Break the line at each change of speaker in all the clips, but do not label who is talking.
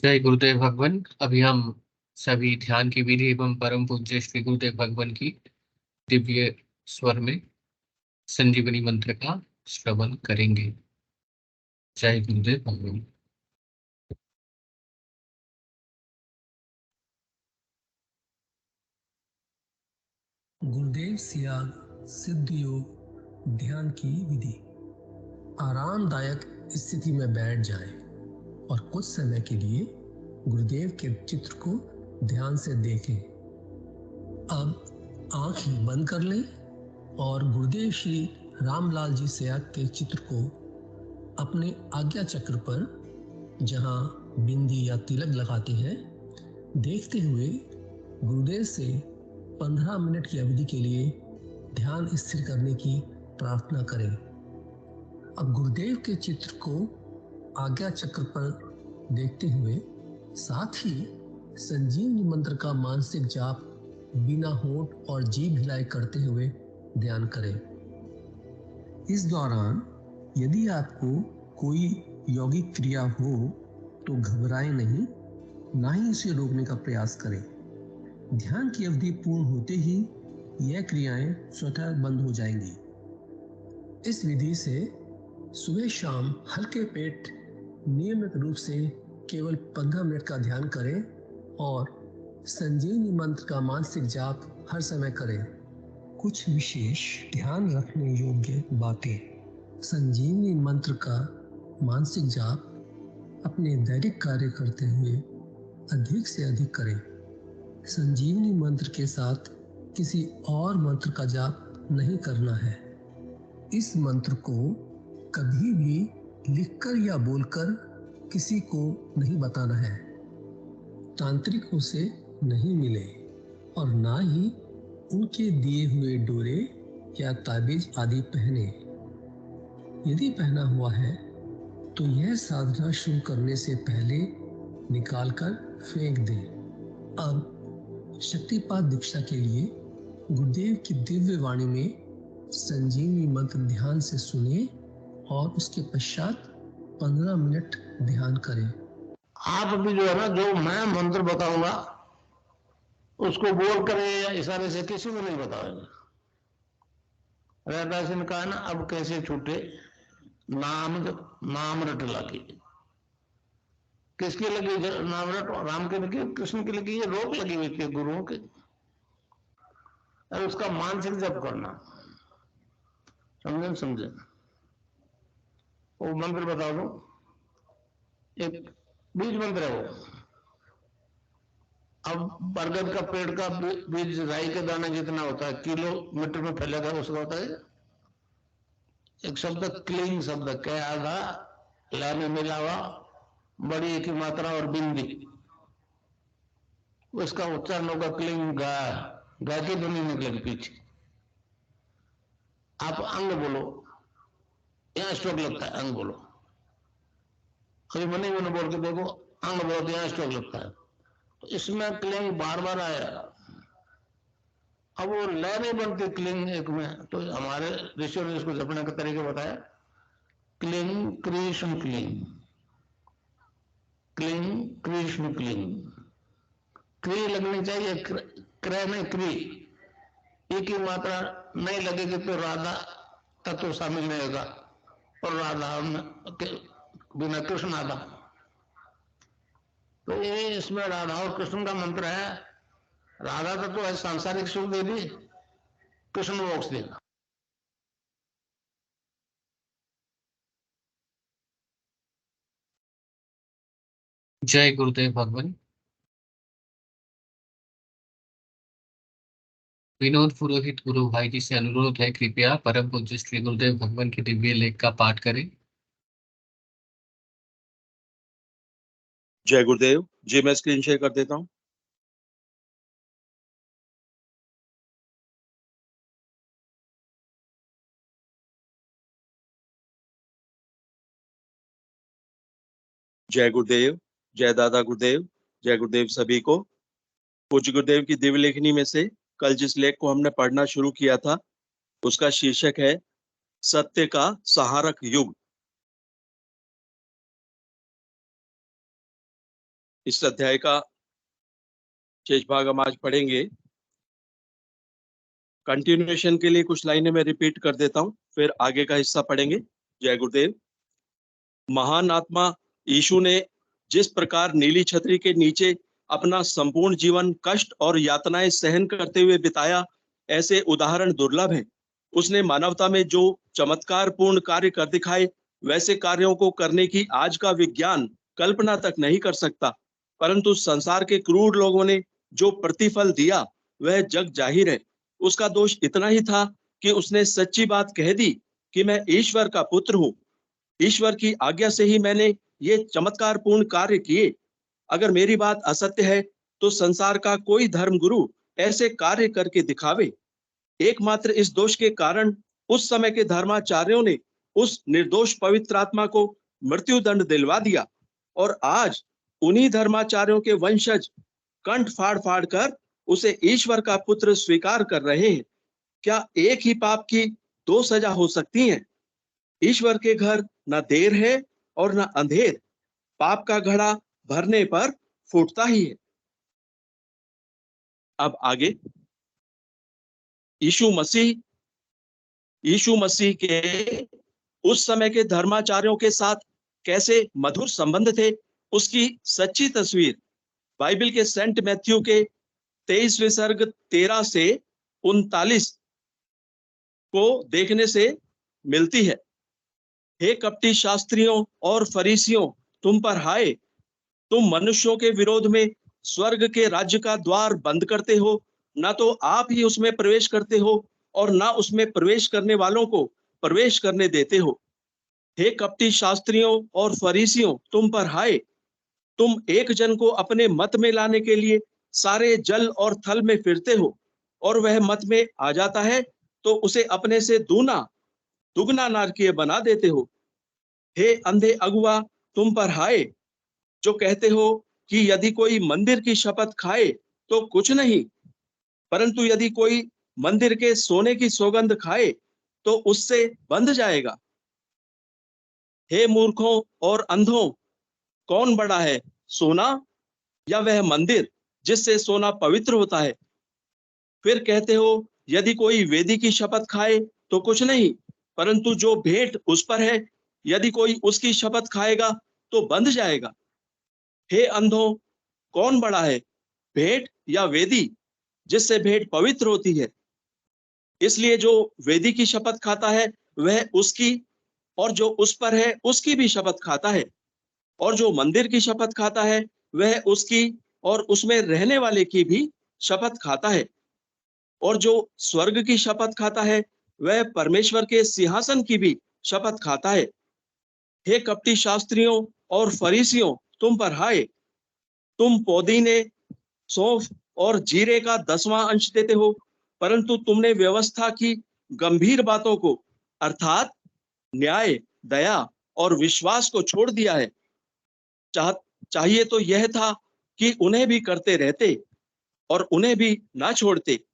जय गुरुदेव भगवान। अभी हम सभी ध्यान की विधि एवं परम पूज्य श्री गुरुदेव भगवान की दिव्य स्वर में संजीवनी मंत्र का श्रवण करेंगे। जय गुरुदेव भगवान।
गुरुदेव सियाग सिद्ध योग ध्यान की विधि। आरामदायक स्थिति में बैठ जाएं और कुछ समय के लिए गुरुदेव के चित्र को ध्यान से देखें। अब आंखें बंद कर लें और गुरुदेव श्री रामलाल जी सियाग के चित्र को अपने आज्ञा चक्र पर, जहां बिंदी या तिलक लगाते हैं, देखते हुए गुरुदेव से 15 मिनट की अवधि के लिए ध्यान स्थिर करने की प्रार्थना करें। अब गुरुदेव के चित्र को आज्ञा चक्र पर देखते हुए साथ ही संजीवनी मंत्र का मानसिक जाप बिना होंठ और जीभ हिलाए करते हुए ध्यान करें। इस दौरान यदि आपको कोई यौगिक क्रिया हो तो घबराएं नहीं, ना ही इसे रोकने का प्रयास करें। ध्यान की अवधि पूर्ण होते ही यह क्रियाएं स्वतः बंद हो जाएंगी। इस विधि से सुबह शाम हल्के पेट नियमित रूप से केवल 15 मिनट का ध्यान करें और संजीवनी मंत्र का मानसिक जाप हर समय करें। कुछ विशेष ध्यान रखने योग्य बातें। संजीवनी मंत्र का मानसिक जाप अपने दैनिक कार्य करते हुए अधिक से अधिक करें। संजीवनी मंत्र के साथ किसी और मंत्र का जाप नहीं करना है। इस मंत्र को कभी भी लिखकर या बोलकर किसी को नहीं बताना है। तांत्रिकों से नहीं मिले और ना ही उनके दिए हुए डोरे या ताबीज आदि पहने। यदि पहना हुआ है तो यह साधना शुरू करने से पहले निकालकर फेंक दें। अब शक्तिपात दीक्षा के लिए गुरुदेव की दिव्य वाणी में संजीवनी मंत्र ध्यान से सुने और उसके पश्चात 15 मिनट ध्यान करें।
आप भी जो है ना, जो मैं मंत्र बताऊंगा उसको बोल करे या इशारे से किसी को नहीं बताएंगे। रैदास ने कहा ना, अब कैसे छूटे नाम रट लगी। किसकी लगी नाम रट? राम की लगी, कृष्ण की लगी, ये रोक लगी हुई थी गुरुओं की। और उसका मानसिक जप करना, समझे? वो मंत्र बता दो, एक बीज मंत्र है वो। अब बरगद का पेड़ का बीज राई के दाने जितना होता है, किलोमीटर में फैलेगा, उसका होता है एक शब्द क्लीन शब्द, क्या आधा ला में मिला हुआ, बड़ी की मात्रा और बिंदी, उसका उच्चारण होगा क्लीन गा। गा की ध्वनि निकलेगी पीछे। आप अंग बोलो, यहां स्ट्रोक लगता है, अंग बोलो। कभी मन ही मन बोल के देखो, अंग बोलो तो यहां स्ट्रोक लगता है। तो इसमें क्लिंग बार बार आया। अब वो लय नहीं बनती क्लिंग एक में, तो हमारे ऋषियों ने इसको जपने का तरीका बताया। Cling Krishna cling, cling Krishna cling. क्री लगनी चाहिए, क्रय में क्री। एक ही मात्रा नहीं लगेगी तो राधा तत्व शामिल नहीं होगा, और राधा बिना कृष्ण आधा। तो ये इसमें राधा और कृष्ण का मंत्र है। राधा तत्व है सांसारिक सुख देगी, कृष्ण मोक्ष देगा।
जय गुरुदेव भगवान। विनोद पुरोहित गुरु भाई जी से अनुरोध है, कृपया परम पूज्य श्री गुरुदेव भगवान के दिव्य लेख का पाठ करें।
जय गुरुदेव जी। मैं स्क्रीन शेयर कर देता हूं। जय गुरुदेव, जय दादा गुरुदेव, जय गुरुदेव सभी को। पूज्य गुरुदेव की दिव्य लेखनी में से कल जिस लेख को हमने पढ़ना शुरू किया था उसका शीर्षक है सत्य का सहारक युग। इस अध्याय का शेष भाग हम आज पढ़ेंगे। कंटिन्यूएशन के लिए कुछ लाइनें मैं रिपीट कर देता हूं, फिर आगे का हिस्सा पढ़ेंगे। जय गुरुदेव। महान आत्मा यीशु ने जिस प्रकार नीली छतरी के नीचे अपना संपूर्ण जीवन कष्ट और यातनाएं सहन करते हुए बिताया, ऐसे उदाहरण दुर्लभ हैं। उसने मानवता में जो चमत्कारपूर्ण कार्य कर दिखाए, वैसे कार्यों को करने की आज का विज्ञान कल्पना तक नहीं कर सकता। परंतु संसार के क्रूर लोगों ने जो प्रतिफल दिया वह जग जाहिर है। उसका दोष इतना ही था कि उसने सच्ची बात कह दी कि मैं ईश्वर का पुत्र हूं। ईश्वर की आज्ञा से ही मैंने ये चमत्कारपूर्ण कार्य किए। अगर मेरी बात असत्य है तो संसार का कोई धर्मगुरु ऐसे कार्य करके दिखावे। एकमात्र इस दोष के कारण उस समय के धर्माचार्यों ने उस निर्दोष पवित्र आत्मा को मृत्यु दंड दिलवा दिया, और आज उन्हीं धर्माचार्यों के वंशज कंठ फाड़ फाड़ कर उसे ईश्वर का पुत्र स्वीकार कर रहे हैं। क्या एक ही पाप की दो सजा हो सकती है? ईश्वर के घर न देर है और न अंधेर। पाप का घड़ा भरने पर फूटता ही है। अब आगे यीशु मसीह के उस समय के धर्माचार्यों के साथ कैसे मधुर संबंध थे, उसकी सच्ची तस्वीर बाइबल के सेंट मैथ्यू के 23वें सर्ग 13 से 39 को देखने से मिलती है। हे कपटी शास्त्रियों और फरीसियों, तुम पर हाय! तुम मनुष्यों के विरोध में स्वर्ग के राज्य का द्वार बंद करते हो। ना तो आप ही उसमें प्रवेश करते हो और ना उसमें प्रवेश करने वालों को प्रवेश करने देते हो। हे कपटी शास्त्रियों और फरीसियों, तुम पर हाय! तुम एक जन को अपने मत में लाने के लिए सारे जल और थल में फिरते हो, और वह मत में आ जाता है तो उसे अपने से दुगना नारकीय बना देते हो। हे अंधे अगुआ, तुम पर हाय! जो कहते हो कि यदि कोई मंदिर की शपथ खाए तो कुछ नहीं, परंतु यदि कोई मंदिर के सोने की सौगंध खाए तो उससे बंध जाएगा। हे मूर्खों और अंधों, कौन बड़ा है, सोना या वह मंदिर जिससे सोना पवित्र होता है? फिर कहते हो यदि कोई वेदी की शपथ खाए तो कुछ नहीं, परंतु जो भेंट उस पर है, यदि कोई उसकी शपथ खाएगा तो बंध जाएगा। हे अंधों, कौन बड़ा है, भेंट या वेदी जिससे भेंट पवित्र होती है? इसलिए जो वेदी की शपथ खाता है वह उसकी, और जो उस पर है उसकी भी शपथ खाता है। और जो मंदिर की शपथ खाता है वह उसकी और उसमें रहने वाले की भी शपथ खाता है। और जो स्वर्ग की शपथ खाता है वह परमेश्वर के सिंहासन की भी शपथ खाता है। हे कपटी शास्त्रियों और फरीसियों, तुम पर हाय! तुम पुदीने, सौंफ और जीरे का 10वां अंश देते हो, परंतु तुमने व्यवस्था की गंभीर बातों को, अर्थात न्याय, दया और विश्वास को छोड़ दिया है। चाहिए तो यह था कि उन्हें भी करते रहते और उन्हें भी ना छोड़ते।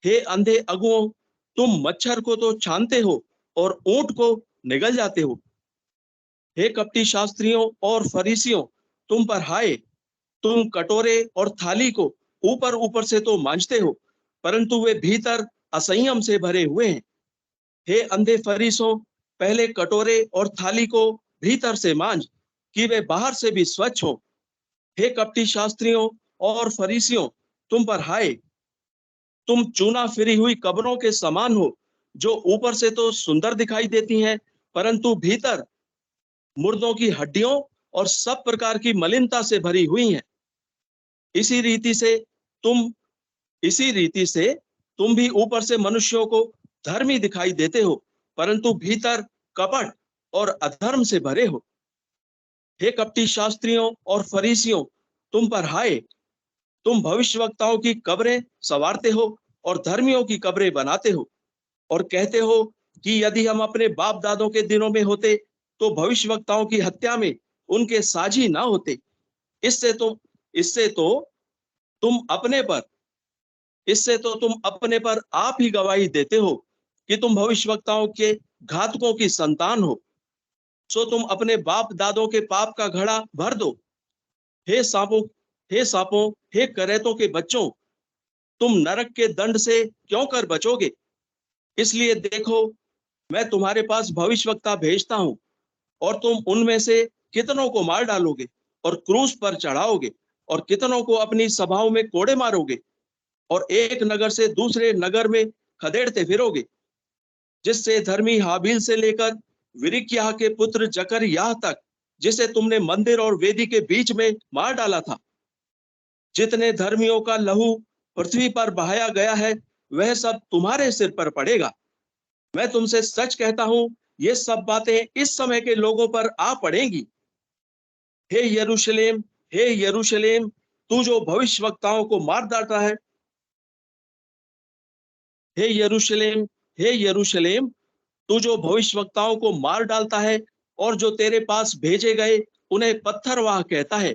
हे अंधे अगुओं, तुम मच्छर को तो छानते हो और ऊंट को निगल जाते हो। हे कपटी शास्त्रियों और फरीसियों, तुम पर हाय! तुम कटोरे और थाली को ऊपर ऊपर से तो मांजते हो, परंतु वे भीतर असंयम से भरे हुए हैं। हे अंधे फरीसों, पहले कटोरे और थाली को भीतर से मांज कि वे बाहर से भी स्वच्छ हो। हे कपटी शास्त्रियों और फरीसियों, तुम पर हाय! तुम चूना फिरी हुई कब्रों के समान हो, जो ऊपर से तो सुंदर दिखाई देती हैं, परंतु भीतर मुर्दों की हड्डियों और सब प्रकार की मलिनता से भरी हुई हैं। इसी रीति से तुम भी ऊपर से मनुष्यों को धर्मी दिखाई देते हो, परंतु भीतर कपट और अधर्म से भरे हो। हे कपटी शास्त्रियों और फरीसियों, तुम पर हाय! तुम भविष्यवक्ताओं की कब्रें संवारते हो और धर्मियों की कब्रें बनाते हो, और कहते हो कि यदि हम अपने बाप दादों के दिनों में होते तो भविष्यवक्ताओं की हत्या में उनके साझी ना होते। इससे तो तुम अपने पर आप ही गवाही देते हो कि तुम भविष्यवक्ताओं के घातकों की संतान हो। सो तुम अपने बाप दादों के पाप का घड़ा भर दो। हे सांपों, हे सांपों, हे करेतों के बच्चों, तुम नरक के दंड से क्यों कर बचोगे? इसलिए देखो, मैं तुम्हारे पास भविष्यवक्ता भेजता हूं, और तुम उनमें से कितनों को मार डालोगे और क्रूस पर चढ़ाओगे, और कितनों को अपनी सभाओं में कोड़े मारोगे, और एक नगर से दूसरे नगर में खदेड़ते फिरोगे, जिससे धर्मी हाबिल से लेकर विरिक्याह के पुत्र जकरयाह तक, जिसे तुमने मंदिर और वेदी के बीच में मार डाला था। जितने धर्मियों का लहू पृथ्वी पर बहाया गया है, वह सब तुम्हारे सिर पर पड़ेगा। मैं तुमसे सच कहता हूं, ये सब बातें इस समय के लोगों पर आ पड़ेंगी। हे यरूशलेम, हे यरूशलेम, तू जो भविष्यवक्ताओं को मार डालता है, हे यरूशलेम, हे यरूशलेम, तू जो भविष्यवक्ताओं को मार डालता है और जो तेरे पास भेजे गए उन्हें पत्थरवाह कहता है।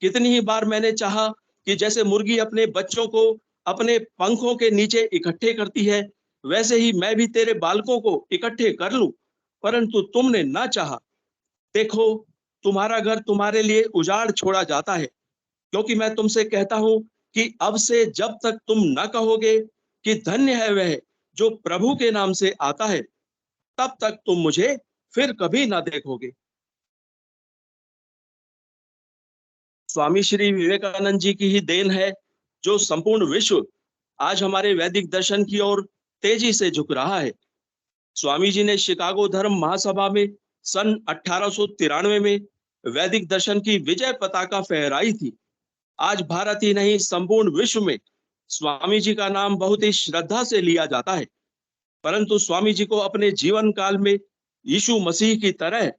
कितनी ही बार मैंने चाहा कि जैसे मुर्गी अपने बच्चों को अपने पंखों के नीचे इकट्ठे करती है, वैसे ही मैं भी तेरे बालकों को इकट्ठे कर लूं, परंतु तुमने ना चाहा। देखो, तुम्हारा घर तुम्हारे लिए उजाड़ छोड़ा जाता है, क्योंकि मैं तुमसे कहता हूं कि अब से जब तक तुम न कहोगे कि धन्य है वह जो प्रभु के नाम से आता है, तब तक तुम मुझे फिर कभी ना देखोगे। स्वामी श्री विवेकानंद जी की ही देन है जो संपूर्ण विश्व आज हमारे वैदिक दर्शन की ओर तेजी से झुक रहा है। स्वामी जी ने शिकागो धर्म महासभा में सन 1893 में वैदिक दर्शन की विजय पताका फहराई थी। आज भारत ही नहीं, संपूर्ण विश्व में स्वामी जी का नाम बहुत ही श्रद्धा से लिया जाता है, परंतु स्वामी जी को अपने जीवन काल में यीशु मसीह की तरह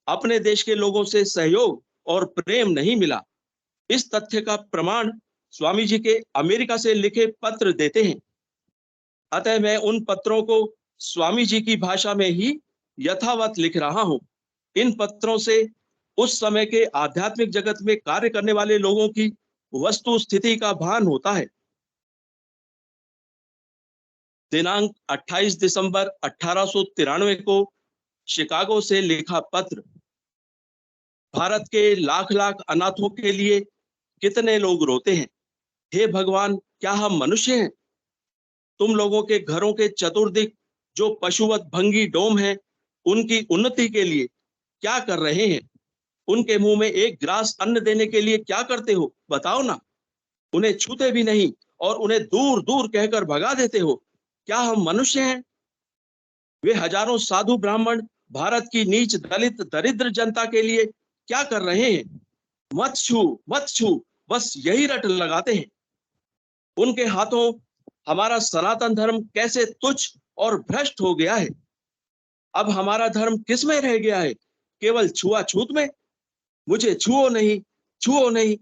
अपने देश के लोगों से सहयोग और प्रेम नहीं मिला। इस तथ्य का प्रमाण स्वामी जी के अमेरिका से लिखे पत्र देते हैं। अतः मैं उन पत्रों को स्वामी जी की भाषा में ही यथावत लिख रहा हूं। इन पत्रों से उस समय के आध्यात्मिक जगत में कार्य करने वाले लोगों की वस्तु स्थिति का भान होता है। दिनांक 28 दिसंबर 1893 को शिकागो से लिखा पत्र। भारत के लाख लाख अनाथों के लिए कितने लोग रोते हैं। हे भगवान, क्या हम मनुष्य हैं? तुम लोगों के घरों के चतुर्दिक जो पशुवत भंगी डोम हैं, उनकी उन्नति के लिए क्या कर रहे हैं? उनके मुंह में एक ग्रास अन्न देने के लिए क्या करते हो? बताओ ना। उन्हें छूते भी नहीं और उन्हें दूर दूर कहकर भगा देते हो। क्या हम मनुष्य हैं? वे हजारों साधु ब्राह्मण भारत की नीच दलित दरिद्र जनता के लिए क्या कर रहे हैं? मत छू, मत छू, बस यही रट लगाते हैं। उनके हाथों हमारा सनातन धर्म कैसे तुच्छ और भ्रष्ट हो गया है। अब हमारा धर्म किस में रह गया है? केवल छुआछूत में। मुझे छुओ नहीं, छुओ नहीं।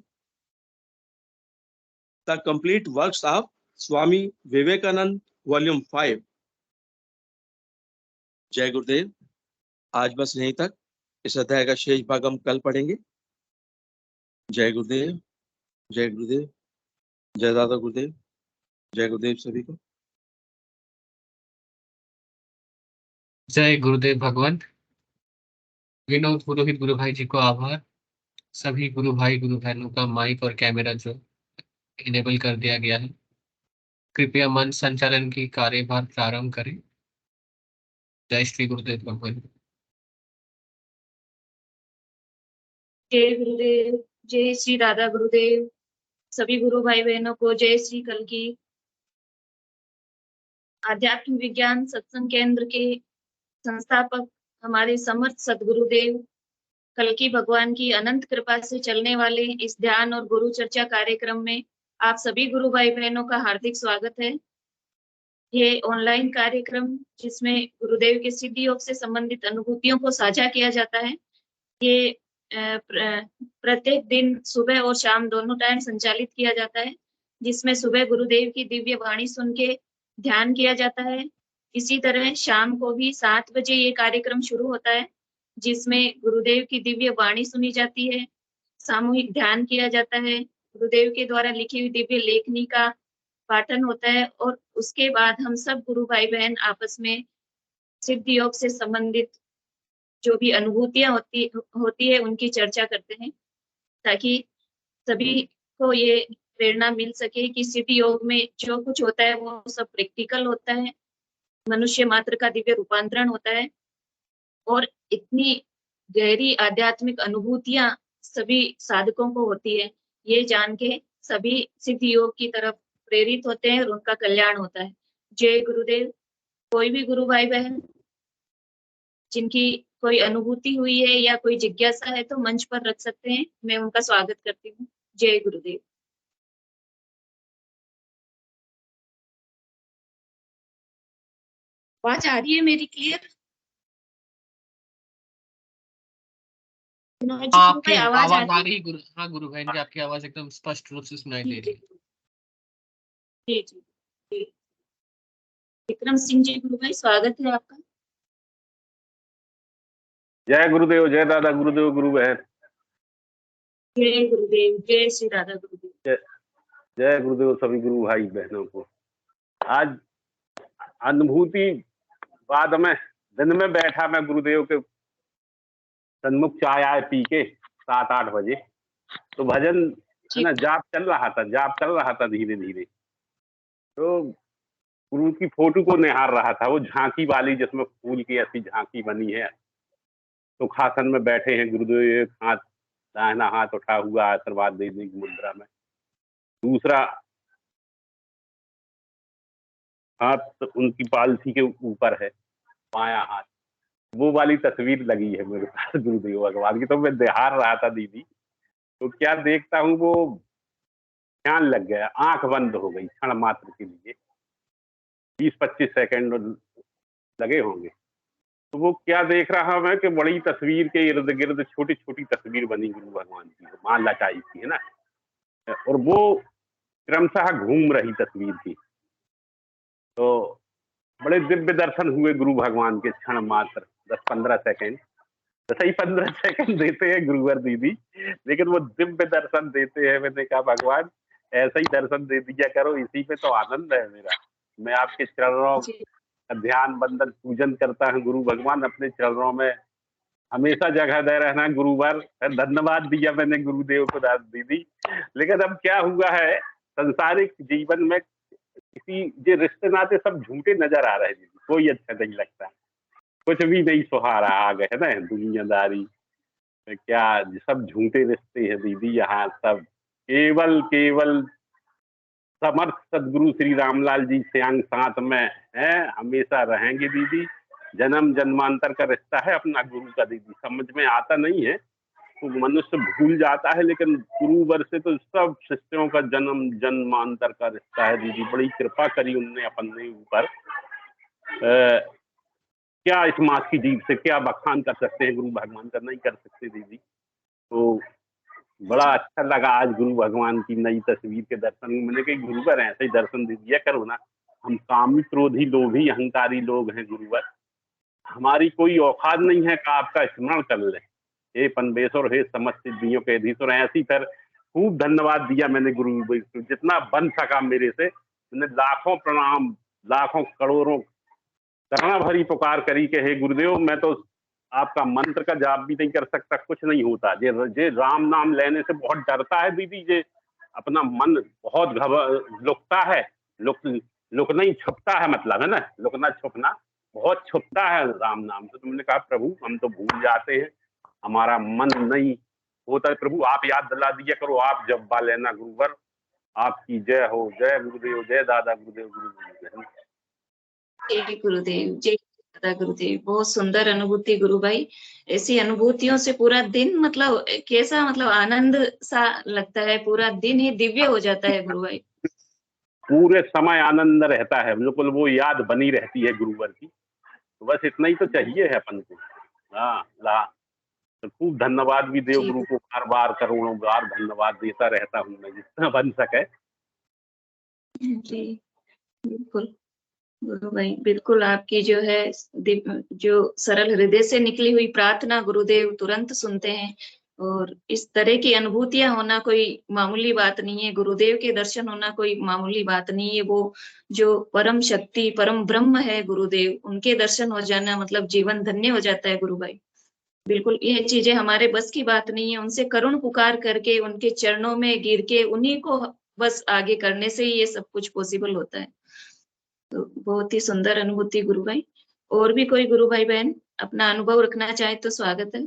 The complete works of Swami Vivekananda, volume 5। जय गुरुदेव। आज बस यहीं तक। इस अध्याय का शेष भाग हम कल पढ़ेंगे। जय गुरुदेव, जय गुरुदेव, जय दादा गुरुदेव, जय गुरुदेव सभी को।
जय गुरुदेव भगवंत। विनोद पुरोहित गुरु भाई जी को आभार। सभी गुरु भाई गुरु बहनों का माइक और कैमरा जो इनेबल कर दिया गया है, कृपया मन संचालन की कार्यभार प्रारंभ करें। जय श्री गुरुदेव भगवंत।
जय गुरुदेव, जय श्री दादा गुरुदेव। सभी गुरु भाई बहनों को जय श्री कल की। आध्यात्मिक विज्ञान सत्संग केंद्र के संस्थापक हमारे समर्थ सदगुरुदेव कल की भगवान की अनंत कृपा से चलने वाले इस ध्यान और गुरु चर्चा कार्यक्रम में आप सभी गुरु भाई बहनों का हार्दिक स्वागत है। ये ऑनलाइन कार्यक्रम जिसमें गुरुदेव के सिद्ध योग से संबंधित अनुभूतियों को साझा किया जाता है, ये प्रत्येक दिन सुबह और शाम दोनों टाइम संचालित किया जाता है, जिसमें सुबह गुरुदेव की दिव्य वाणी सुन के ध्यान किया जाता है। इसी तरह शाम को भी 7 बजे ये कार्यक्रम शुरू होता है, जिसमें गुरुदेव की दिव्य वाणी सुनी जाती है, सामूहिक ध्यान किया जाता है, गुरुदेव के द्वारा लिखी हुई दिव्य लेखनी का पाठन होता है, और उसके बाद हम सब गुरु भाई बहन आपस में सिद्ध योग से संबंधित जो भी अनुभूतियां होती है उनकी चर्चा करते हैं, ताकि सभी को ये प्रेरणा मिल सके कि सिद्ध योग में जो कुछ होता है वो सब प्रैक्टिकल होता है, मनुष्य मात्र का दिव्य रूपांतरण होता है और इतनी गहरी आध्यात्मिक अनुभूतियां सभी साधकों को होती है। ये जान के सभी सिद्ध योग की तरफ प्रेरित होते हैं और उनका कल्याण होता है। जय गुरुदेव। कोई भी गुरु भाई बहन जिनकी कोई अनुभूति हुई है या कोई जिज्ञासा है तो मंच पर रख सकते हैं, मैं उनका स्वागत करती हूँ। जय गुरुदेव। आवाज आ रही है मेरी क्लियर?
आपकी
आवाज
आवाज आ रही गुरु, हाँ गुरु बहन जी, आपकी आवाज एकदम स्पष्ट रूप से सुनाई दे रही है।
जी जी जी। विक्रम सिंह जी गुरु भाई, स्वागत है आपका।
जय गुरुदेव, जय दादा गुरुदेव, गुरु बहन।
जय गुरुदेव, जय श्री दादा गुरुदेव।
जय गुरुदेव सभी गुरु भाई बहनों को। आज अनुभूति बाद में दिन में बैठा मैं गुरुदेव के सन्मुख चाय आए पी के 7-8 बजे, तो भजन है ना जाप चल रहा था धीरे धीरे। तो गुरु की फोटो को निहार रहा था, वो झांकी वाली जिसमें फूल की ऐसी झांकी बनी है। तो खासन में बैठे हैं गुरुदेव, एक हाथ दाहिना हाथ उठा हुआ आशीर्वाद देने की मुद्रा में, दूसरा हाथ उनकी पालथी के ऊपर है, बाया हाथ। वो वाली तस्वीर लगी है मेरे पास गुरुदेव भगवान की। तो मैं निहार रहा था दीदी, तो क्या देखता हूँ वो ध्यान लग गया, आंख बंद हो गई क्षण मात्र के लिए, 20-25 सेकंड लगे होंगे। तो वो क्या देख रहा मैं कि बड़ी तस्वीर के इर्द गिर्द छोटी छोटी तस्वीर बनी गुरु भगवान की, मां लटाई थी है ना, और वो क्रमशः घूम रही तस्वीर की। तो बड़े दिव्य दर्शन हुए गुरु भगवान के क्षण मात्र 10-15 सेकंड। जैसे ही 15 सेकंड देते हैं गुरुवर दीदी, लेकिन वो दिव्य दर्शन देते हैं। मैंने कहा भगवान ऐसा ही दर्शन दे दिया करो, इसी पे तो आनंद है मेरा। मैं आपके चरणों का ध्यान बंदन पूजन करता हूँ गुरु भगवान, अपने चरणों में हमेशा जगह दे रहना गुरुवर। धन्यवाद दिया मैंने गुरुदेव को दीदी। लेकिन अब क्या हुआ है, संसारिक जीवन में किसी ये रिश्ते नाते सब झूठे नजर आ रहे हैं दीदी, कोई अच्छा नहीं लगता, कुछ भी नहीं सुहारा आ गए है ना दुनियादारी। क्या सब झूठे रिश्ते हैं दीदी यहाँ सब। केवल समर्थ सदगुरु श्री रामलाल जी सियांग साथ में है, हमेशा रहेंगे दीदी। जन्म जन्मांतर का रिश्ता है अपना गुरु का दीदी, समझ में आता नहीं है तो मनुष्य भूल जाता है, लेकिन गुरुवर से तो सब शिष्यों का जन्म जन्मांतर का रिश्ता है दीदी। बड़ी कृपा करी उनने अपने ऊपर। क्या इस मास की जीव से क्या बखान कर सकते हैं गुरु भगवान का, नहीं कर सकते दीदी। तो बड़ा अच्छा लगा आज गुरु भगवान की नई तस्वीर के दर्शन। मैंने कही गुरुवर ऐसे ही दर्शन दे दिया करो ना, हम कामी क्रोधी लोभी अहंकारी लोग हैं गुरुवर, हमारी कोई औकात नहीं है कि आपका स्मरण कर ले। हे पनबेश्वर, हे समस्त सिद्धियों के अधीश्वर। ऐसी फिर खूब धन्यवाद दिया मैंने गुरु, जितना बन सका मेरे से। मैंने लाखों प्रणाम, लाखों करोड़ों करना भरी पुकार करी कि हे गुरुदेव, मैं तो आपका मंत्र का जाप भी नहीं कर सकता, कुछ नहीं होता। जे राम नाम लेने से बहुत डरता है दीदी, जे अपना मन बहुत लुकता है, लुक नहीं छुपता है, मतलब है ना, लुकना छुपना बहुत छुपता है राम नाम से। तो मैंने कहा प्रभु हम तो भूल जाते हैं, हमारा मन नहीं होता है प्रभु, आप याद दिला दिया करो, आप जब्बा लेना गुरुवर। आपकी जय हो, जय गुरुदेव, जय दादा गुरुदेव, गुरुदेव।
जय गुरुदेव, जय दादा गुरुदेव। बहुत सुंदर अनुभूति गुरु भाई। ऐसी अनुभूतियों से पूरा दिन मतलब कैसा मतलब आनंद सा लगता है, पूरा दिन ही दिव्य हो जाता है गुरु भाई।
पूरे समय आनंद रहता है, बिल्कुल वो याद बनी रहती है गुरुवर की। तो बस इतना ही तो चाहिए है अपन को। हाँ तो खूब धन्यवाद भी देव गुरु को, बार बार करोड़ों बार धन्यवाद देता रहता हूँ मैं जितना बन सके।
जी बिल्कुल गुरु भाई, बिल्कुल आपकी जो है जो सरल हृदय से निकली हुई प्रार्थना गुरुदेव तुरंत सुनते हैं। और इस तरह की अनुभूतियां होना कोई मामूली बात नहीं है, गुरुदेव के दर्शन होना कोई मामूली बात नहीं है। वो जो परम शक्ति परम ब्रह्म है गुरुदेव, उनके दर्शन हो जाना मतलब जीवन धन्य हो जाता है गुरु भाई। बिल्कुल ये चीजें हमारे बस की बात नहीं है, उनसे करुण पुकार करके उनके चरणों में गिर के उन्हीं को बस आगे करने से ही ये सब कुछ पॉसिबल होता है। तो बहुत ही सुंदर अनुभूति गुरु भाई। और भी कोई गुरु भाई बहन अपना अनुभव रखना चाहे तो स्वागत है।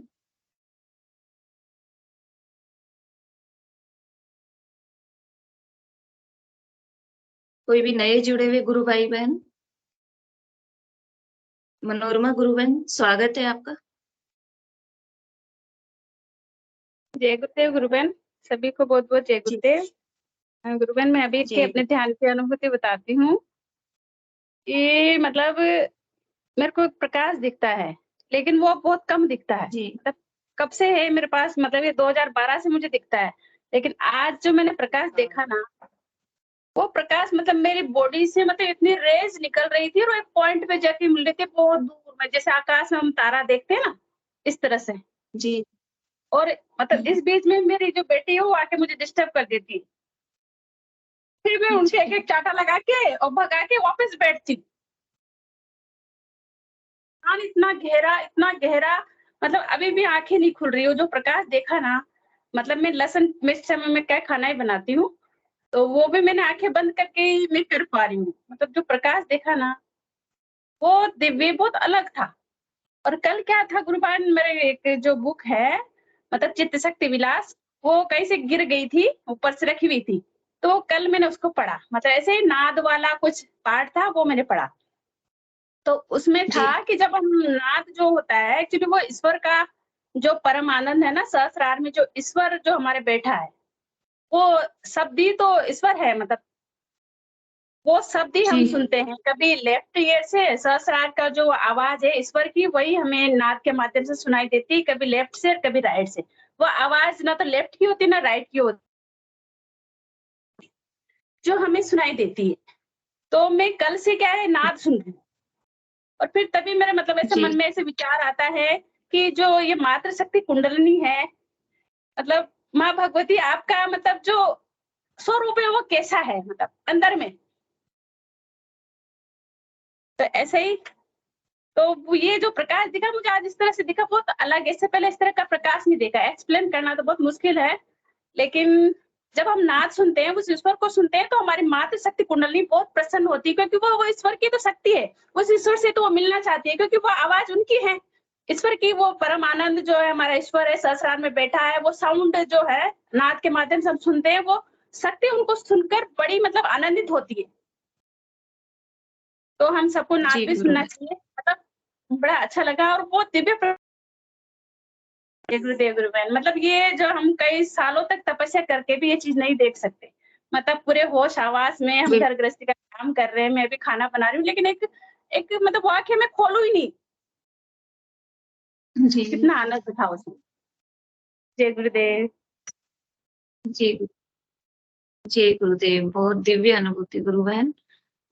कोई भी नए जुड़े हुए गुरु भाई बहन? मनोरमा गुरु बहन स्वागत है आपका।
जय गुरुदेव गुरुबेन, सभी को बहुत बहुत जय गुरुदेव। गुरुबेन मैं अभी के अपने ध्यान की अनुभूति बताती हूँ। ये मतलब मेरे को प्रकाश दिखता है, लेकिन वो बहुत कम दिखता है। मतलब कब से है मेरे पास, मतलब ये 2012 से मुझे दिखता है, लेकिन आज जो मैंने प्रकाश देखा ना, वो प्रकाश मतलब मेरी बॉडी से मतलब इतनी रेज निकल रही थी और एक पॉइंट पे जाके मिल रही थी बहुत दूर में, जैसे आकाश में हम तारा देखते हैं ना, इस तरह से जी। और मतलब इस बीच में मेरी जो बेटी है वो आके मुझे डिस्टर्ब कर देती, फिर मैं उनके एक एक चाटा लगा के और भगा के वापस बैठती। इतना गहरा मतलब अभी भी आंखें नहीं खुल रही हो। जो प्रकाश देखा ना, मतलब मैं लहसुन मिर्च समय में क्या खाना ही बनाती हूँ, तो वो भी मैंने आंखें बंद करके ही नहीं कर पा रही हूँ। मतलब जो प्रकाश देखा ना, वो दिव्य बहुत अलग था। और कल क्या था गुरुबान, मेरे एक जो बुक है मतलब चित्त शक्ति विलास, वो कहीं से गिर गई थी, ऊपर से रखी हुई थी, तो कल मैंने उसको पढ़ा। मतलब ऐसे ही नाद वाला कुछ पार्ट था, वो मैंने पढ़ा। तो उसमें था कि जब हम नाद जो होता है एक्चुअली वो ईश्वर का जो परम आनंद है ना, सहस्रार में जो ईश्वर जो हमारे बैठा है, वो शब्द ही तो ईश्वर है। मतलब वो शब्द ही हम सुनते हैं, कभी लेफ्ट ईयर से सहस्रार का जो आवाज है ईश्वर की, वही हमें नाद के माध्यम से सुनाई देती है, कभी लेफ्ट से कभी राइट से। वो आवाज ना तो लेफ्ट की होती ना राइट की होती, जो हमें सुनाई देती है। तो मैं कल से क्या है नाद सुन रही हूँ, और फिर तभी मेरा मतलब ऐसे मन में ऐसे विचार आता है कि जो ये मातृ शक्ति कुंडलिनी है, मतलब माँ भगवती आपका मतलब जो स्वरूप है वो कैसा है, मतलब अंदर में। तो ऐसे ही तो ये जो प्रकाश दिखा मुझे आज, इस तरह से दिखा, बहुत अलग। इससे पहले इस तरह का प्रकाश नहीं देखा। एक्सप्लेन करना तो बहुत मुश्किल है, लेकिन जब हम नाद सुनते हैं, उस ईश्वर को सुनते हैं, तो हमारी मातृ शक्ति कुंडली बहुत प्रसन्न होती है, क्योंकि वो ईश्वर की तो शक्ति है। उस ईश्वर से तो वो मिलना चाहती है, क्योंकि वो आवाज उनकी है, ईश्वर की। वो परम आनंद जो है हमारा ईश्वर है, सहस्रार में बैठा है, वो साउंड जो है नाद के माध्यम से हम सुनते हैं, वो शक्ति उनको सुनकर बड़ी मतलब आनंदित होती है। तो हम सबको नाद भी सुनना चाहिए। मतलब बड़ा अच्छा लगा और बहुत दिव्य। गुरुदेव गुरुबेन, मतलब ये जो हम कई सालों तक तपस्या करके भी ये चीज नहीं देख सकते। मतलब पूरे होश आवास में हम घर गृहस्थी का काम कर रहे हैं, मैं भी खाना बना रही हूँ, लेकिन एक एक मतलब वाक्य में खोलू ही नहीं। कितना आनंद था उसमें। जय गुरुदेव।
जी गुरुदेव, बहुत दिव्य अनुभूति गुरु बहन।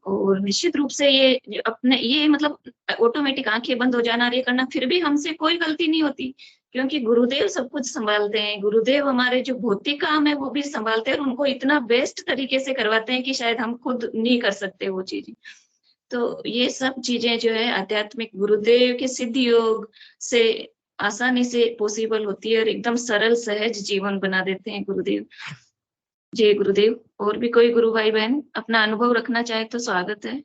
और निश्चित रूप से ये अपने ये मतलब ऑटोमेटिक आंखें बंद हो जाना, ये करना, फिर भी हमसे कोई गलती नहीं होती, क्योंकि गुरुदेव सब कुछ संभालते हैं। गुरुदेव हमारे जो भौतिक काम है वो भी संभालते हैं, और उनको इतना बेस्ट तरीके से करवाते हैं कि शायद हम खुद नहीं कर सकते वो चीजें। तो ये सब चीजें जो है आध्यात्मिक गुरुदेव के सिद्ध योग से आसानी से पॉसिबल होती है, और एकदम सरल सहज जीवन बना देते हैं गुरुदेव। जय गुरुदेव। और भी कोई गुरु भाई बहन अपना अनुभव रखना चाहे तो स्वागत है।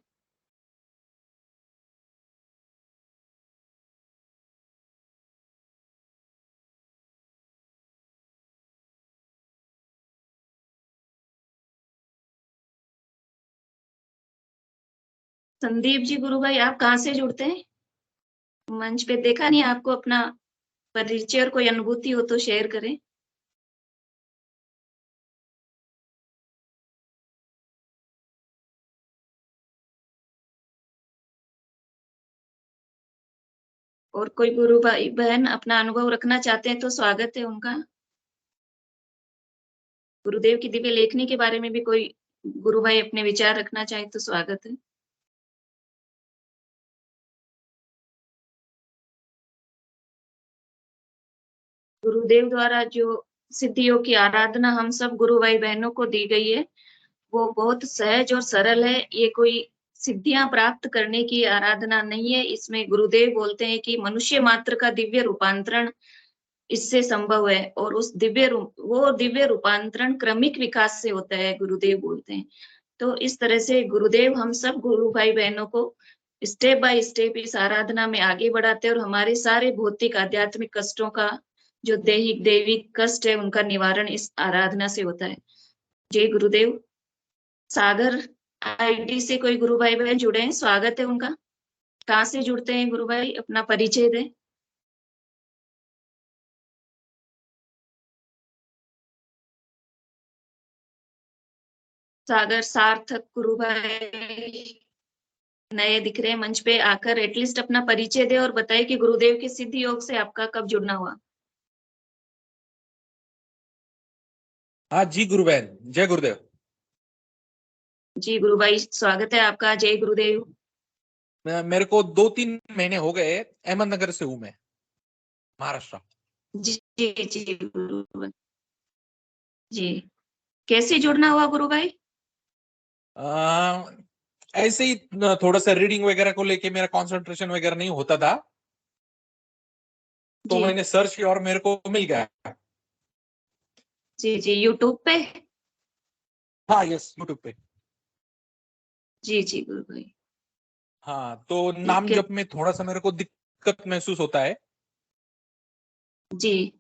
संदीप जी गुरु भाई, आप कहाँ से जुड़ते हैं? मंच पे देखा नहीं आपको, अपना परिचय और कोई अनुभूति हो तो शेयर करें। और कोई गुरु भाई बहन अपना अनुभव रखना चाहते हैं तो स्वागत है उनका। गुरुदेव की दिव्य लेखनी के बारे में भी कोई गुरु भाई अपने विचार रखना चाहे तो स्वागत है। गुरुदेव द्वारा जो सिद्धियों की आराधना हम सब गुरु भाई बहनों को दी गई है, वो बहुत सहज और सरल है। ये कोई सिद्धियां प्राप्त करने की आराधना नहीं है। इसमें गुरुदेव बोलते हैं कि मनुष्य मात्र का दिव्य रूपांतरण इससे संभव है, और उस वो दिव्य रूपांतरण क्रमिक विकास से होता है, गुरुदेव बोलते हैं। तो इस तरह से गुरुदेव हम सब गुरु भाई बहनों को स्टेप बाय स्टेप इस आराधना में आगे बढ़ाते हैं, और हमारे सारे भौतिक आध्यात्मिक कष्टों का, जो दैहिक दैविक कष्ट है, उनका निवारण इस आराधना से होता है। जय गुरुदेव। सागर आईडी से कोई गुरु भाई बहन जुड़े हैं, स्वागत है उनका। कहाँ से जुड़ते हैं गुरु भाई, अपना परिचय दें। सागर सार्थक गुरु भाई नए दिख रहे हैं मंच पे, आकर एटलीस्ट अपना परिचय दे और बताए कि गुरुदेव के सिद्ध योग से आपका कब जुड़ना हुआ।
हाँ जी गुरु बहन, जय गुरुदेव।
जी गुरु भाई, स्वागत है आपका। जय गुरुदेव।
मेरे को 2-3 महीने हो गए, अहमदनगर से हूं मैं, महाराष्ट्र।
जी जी जी गुरु भाई जी। कैसे जुड़ना हुआ गुरु भाई?
ऐसे ही थोड़ा सा रीडिंग वगैरह को लेके मेरा कंसंट्रेशन वगैरह नहीं होता था, तो
जी
मैंने सर्च किया और मेरे को मिल गया।
जी जी, यूट्यूब पे?
हाँ यस, यूट्यूब पे।
जी जी गुरु भाई।
हाँ, तो नाम
ठीक है
जप में थोड़ा सा मेरे को दिक्कत महसूस होता है,
जी।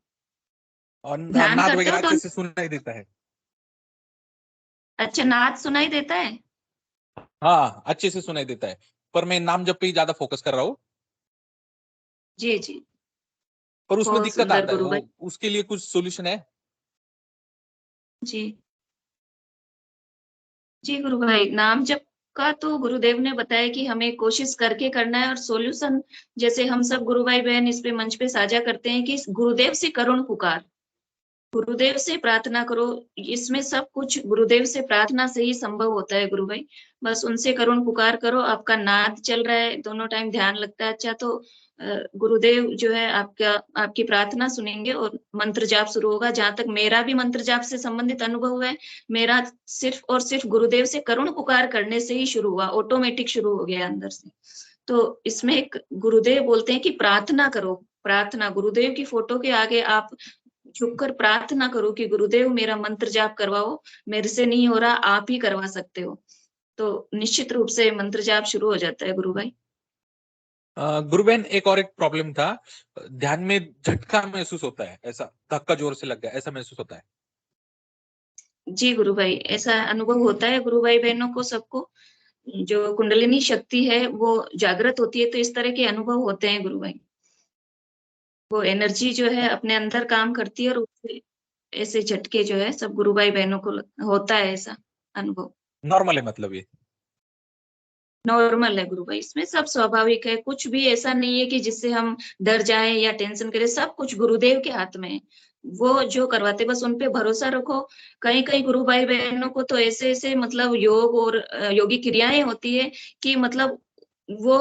और
ध्यान
नाद
करते हो
वगैरह
तो?
अच्छे से सुनाई देता है।
अच्छा, नाद सुनाई देता है?
हाँ अच्छे से सुनाई देता है, पर मैं नाम जप पे ही ज्यादा फोकस कर रहा हूँ,
जी जी।
पर उसमें
बहुत
दिक्कत
सुंदर
आता है।
गुरु भाई।
वो उसके लिए कुछ सोल्यूशन है?
जी जी गुरु भाई, नाम जप का तो गुरुदेव ने बताया कि हमें कोशिश करके करना है, और सॉल्यूशन जैसे हम सब गुरु भाई बहन इस पे मंच पे साझा करते हैं कि गुरुदेव से करुण पुकार, गुरुदेव से प्रार्थना करो। इसमें सब कुछ गुरुदेव से प्रार्थना से ही संभव होता है गुरु भाई। बस उनसे करुण पुकार करो। आपका नाद चल रहा है, दोनों टाइम ध्यान लगता है, अच्छा, तो गुरुदेव जो है आपकी प्रार्थना सुनेंगे और मंत्र जाप शुरू होगा। जहां तक मेरा भी मंत्र जाप से संबंधित अनुभव है, मेरा सिर्फ और सिर्फ गुरुदेव से करुण पुकार करने से ही शुरू हुआ, ऑटोमेटिक शुरू हो गया अंदर से। तो इसमें एक गुरुदेव बोलते हैं कि प्रार्थना करो। प्रार्थना, गुरुदेव की फोटो के आगे आप झुककर प्रार्थना करो कि गुरुदेव मेरा मंत्र जाप करवाओ, मेरे से नहीं हो रहा, आप ही करवा सकते हो। तो निश्चित रूप से मंत्र जाप शुरू हो जाता है गुरु भाई।
गुरु बहन, एक प्रॉब्लम था, ध्यान में झटका महसूस होता है, ऐसा धक्का जोर से लग गया ऐसा महसूस होता है।
जी गुरु भाई, ऐसा अनुभव होता है गुरु भाई बहनों को, सबको। जो कुंडलिनी शक्ति है वो जागृत होती है, तो इस तरह के अनुभव होते हैं गुरु भाई। वो एनर्जी जो है अपने अंदर काम करती है, और उससे ऐसे झटके जो है सब गुरु भाई बहनों को होता है ऐसा अनुभव।
नॉर्मल है मतलब ये?
नॉर्मल है गुरु भाई, इसमें सब स्वाभाविक है, कुछ भी ऐसा नहीं है कि जिससे हम डर जाएं या टेंशन करें। सब कुछ गुरुदेव के हाथ में है, वो जो करवाते बस उन पे भरोसा रखो। कई कई गुरु भाई बहनों को तो ऐसे ऐसे मतलब योग और योगी क्रियाएं होती है कि मतलब वो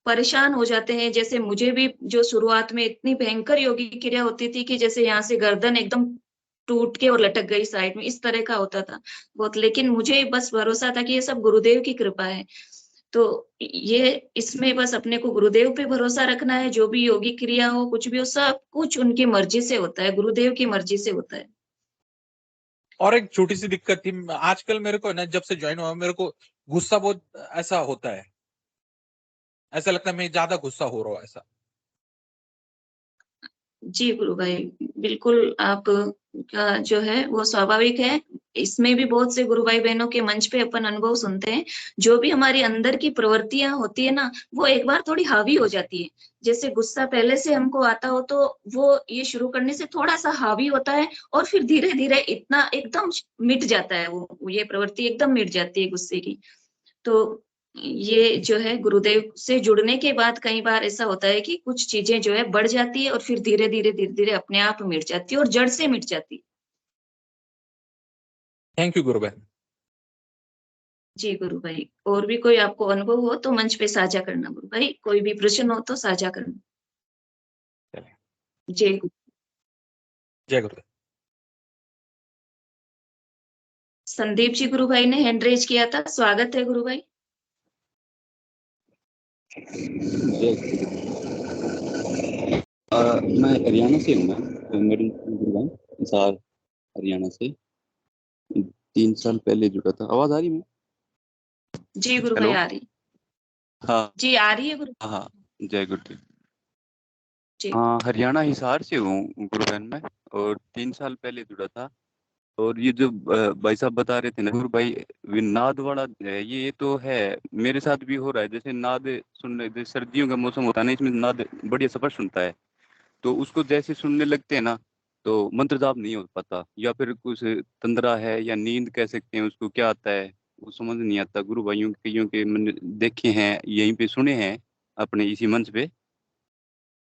परेशान हो जाते हैं। जैसे मुझे भी जो शुरुआत में इतनी भयंकर योगी क्रिया होती थी कि जैसे यहाँ से गर्दन एकदम टूट के और लटक गई साइड में, इस तरह का होता था बहुत। लेकिन मुझे बस भरोसा था कि ये सब गुरुदेव की कृपा है। तो ये इसमें बस अपने को गुरुदेव पे भरोसा रखना है। जो भी योगी क्रिया हो, कुछ भी हो, सब कुछ उनकी मर्जी से होता है, गुरुदेव की मर्जी से होता है।
और एक छोटी सी दिक्कत थी, आजकल मेरे को ना, जब से ज्वाइन हुआ मेरे को गुस्सा बहुत ऐसा होता है, ऐसा लगता है मैं ज्यादा गुस्सा हो रहा हूँ ऐसा।
जी गुरु भाई, बिल्कुल आप का जो है वो स्वाभाविक है। इसमें भी बहुत से गुरु भाई बहनों के मंच पे अपन अनुभव सुनते हैं। जो भी हमारी अंदर की प्रवृत्तियां होती है ना, वो एक बार थोड़ी हावी हो जाती है। जैसे गुस्सा पहले से हमको आता हो तो वो ये शुरू करने से थोड़ा सा हावी होता है, और फिर धीरे धीरे इतना एकदम मिट जाता है, वो ये प्रवृत्ति एकदम मिट जाती है गुस्से की। तो ये जो है गुरुदेव से जुड़ने के बाद कई बार ऐसा होता है कि कुछ चीजें जो है बढ़ जाती है, और फिर धीरे धीरे अपने आप मिट जाती है, और जड़ से मिट जाती है।
थैंक यू गुरु बहन।
जी गुरु भाई, और भी कोई आपको अनुभव हो तो मंच पे साझा करना गुरु भाई, कोई भी प्रश्न हो तो साझा करना।
चलिए,
जय गुरु।
जय गुरुदेव।
संदीप जी गुरु भाई ने हैंड रेज किया था, स्वागत है गुरु भाई।
मैं हरियाणा से हूँ। मैं मेरे गुरुग्राम हिसार हरियाणा से 3 साल पहले जुड़ा था। आवाज आ रही है?
जी गुरु भाई
हेलो।
आ रही।
हाँ
जी आ रही है गुरु
हाँ, जय गुरुदेव।
जी।
हाँ, हरियाणा हिसार से हूँ गुरुग्राम में, और 3 साल पहले जुड़ा था। और ये जो भाई साहब बता रहे थे ना गुरु भाई, नाद वाला है, ये तो है, मेरे साथ भी हो रहा है। जैसे नाद सुनने, जैसे सर्दियों का मौसम होता है ना, इसमें नाद बढ़िया स्पष्ट सुनता है, तो उसको जैसे सुनने लगते हैं ना, तो मंत्र जाप नहीं हो पाता, या फिर कुछ तंद्रा है या नींद कह सकते हैं उसको, क्या आता है वो समझ नहीं आता। गुरु भाइयों के कईयों के मैंने देखे हैं, यहीं पे सुने हैं अपने इसी मंच पे,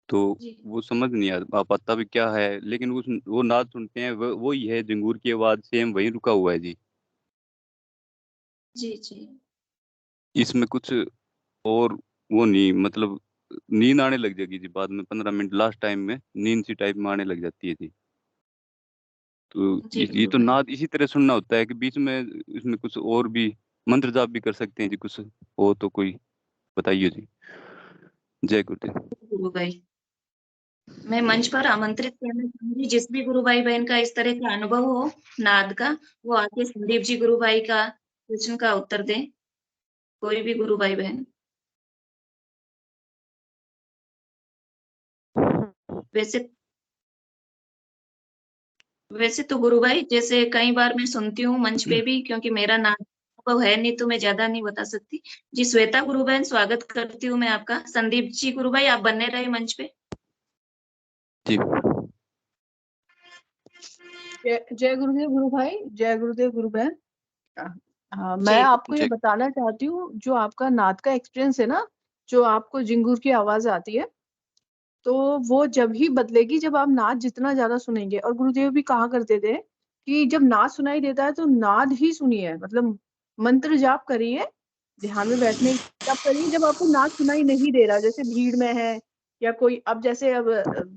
तो
जी
वो समझ नहीं आ पाता भी क्या है। लेकिन वो नाद सुनते हैं, वो ही है झंगूर की आवाज, सेम वही रुका हुआ है जी।
जी जी
इसमें कुछ और वो नहीं, मतलब नींद आने लग जाएगी जी बाद में, 15 मिनट लास्ट टाइम में नींद सी टाइप में आने लग जाती है जी। तो
जी
ये
गुरु
तो
भाई।
नाद इसी तरह सुनना होता है कि बीच में इसमें कुछ और भी मंत्र जाप भी कर सकते हैं जी, कुछ हो तो कोई बताइए जी। जय गुरुदेव।
गुरु भाई मैं मंच पर आमंत्रित करना चाहूंगी, जिस भी गुरु भाई बहन का इस तरह का अनुभव हो नाद का, वो आके संदीप जी गुरु भाई का प्रश्न का उत्तर दें। कोई भी गुरु भाई बहन। वैसे वैसे तो गुरु भाई जैसे कई बार मैं सुनती हूँ मंच पे भी, क्योंकि मेरा नाम अनुभव है नहीं तो मैं ज्यादा नहीं बता सकती। जी श्वेता गुरु बहन स्वागत करती हूँ मैं आपका। संदीप जी गुरु भाई आप बने रहे मंच पे।
जी
जय गुरुदेव गुरु भाई, जय गुरुदेव गुरु बहन। मैं
जी
आपको ये
जय।
बताना चाहती हूँ, जो आपका नाद का एक्सपीरियंस है ना, जो आपको झिंगुर की आवाज आती है, तो वो जब ही बदलेगी जब आप नाद जितना ज्यादा सुनेंगे। और गुरुदेव भी कहा करते थे कि जब नाद सुनाई देता है तो नाद ही सुनिए, मतलब मंत्र जाप करिए, ध्यान में बैठने तब करिए जब आपको नाद सुनाई नहीं दे रहा, जैसे भीड़ में है या कोई, अब जैसे अब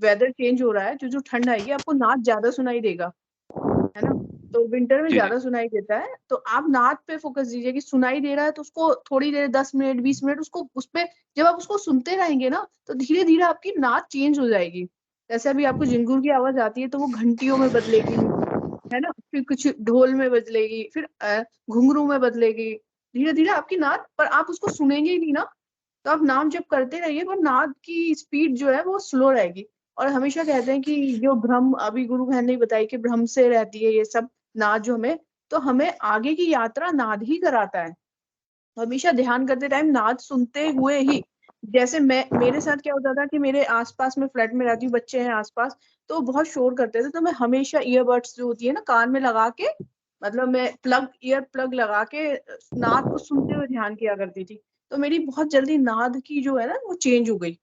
वेदर चेंज हो रहा है, जो ठंड आएगी आपको नाद ज्यादा सुनाई देगा, है ना। तो विंटर में
जी जी
ज्यादा सुनाई देता है, तो आप नाद पे फोकस दीजिए कि सुनाई दे रहा है तो उसको थोड़ी देर, 10 मिनट 20 मिनट उसको उसपे, जब आप उसको सुनते रहेंगे ना तो धीरे धीरे आपकी नाद चेंज हो जाएगी। जैसे अभी आपको झिंगुर की आवाज आती है तो वो घंटियों में बदलेगी, है ना, फिर कुछ ढोल में बदलेगी, फिर घुंघरू में बदलेगी, धीरे धीरे आपकी नाद, पर आप उसको सुनेंगे ही नहीं ना, तो आप नाम जप करते रहिए, पर नाद की स्पीड जो है वो स्लो रहेगी। और हमेशा कहते हैं कि जो भ्रम, अभी गुरु बहन ने बताई कि भ्रम से रहती है ये सब नाद जो हमें, तो हमें आगे की यात्रा नाद ही कराता है। तो हमेशा ध्यान करते टाइम नाद सुनते हुए ही, जैसे मैं, मेरे साथ क्या होता था कि मेरे आसपास में फ्लैट में रहती हूँ, बच्चे हैं आसपास, तो बहुत शोर करते थे, तो मैं हमेशा ईयरबड्स जो होती है ना कान में लगा के, मतलब मैं ईयर प्लग लगा के नाद को सुनते हुए ध्यान किया करती थी। तो मेरी बहुत जल्दी नाद की जो है ना वो चेंज हो गई,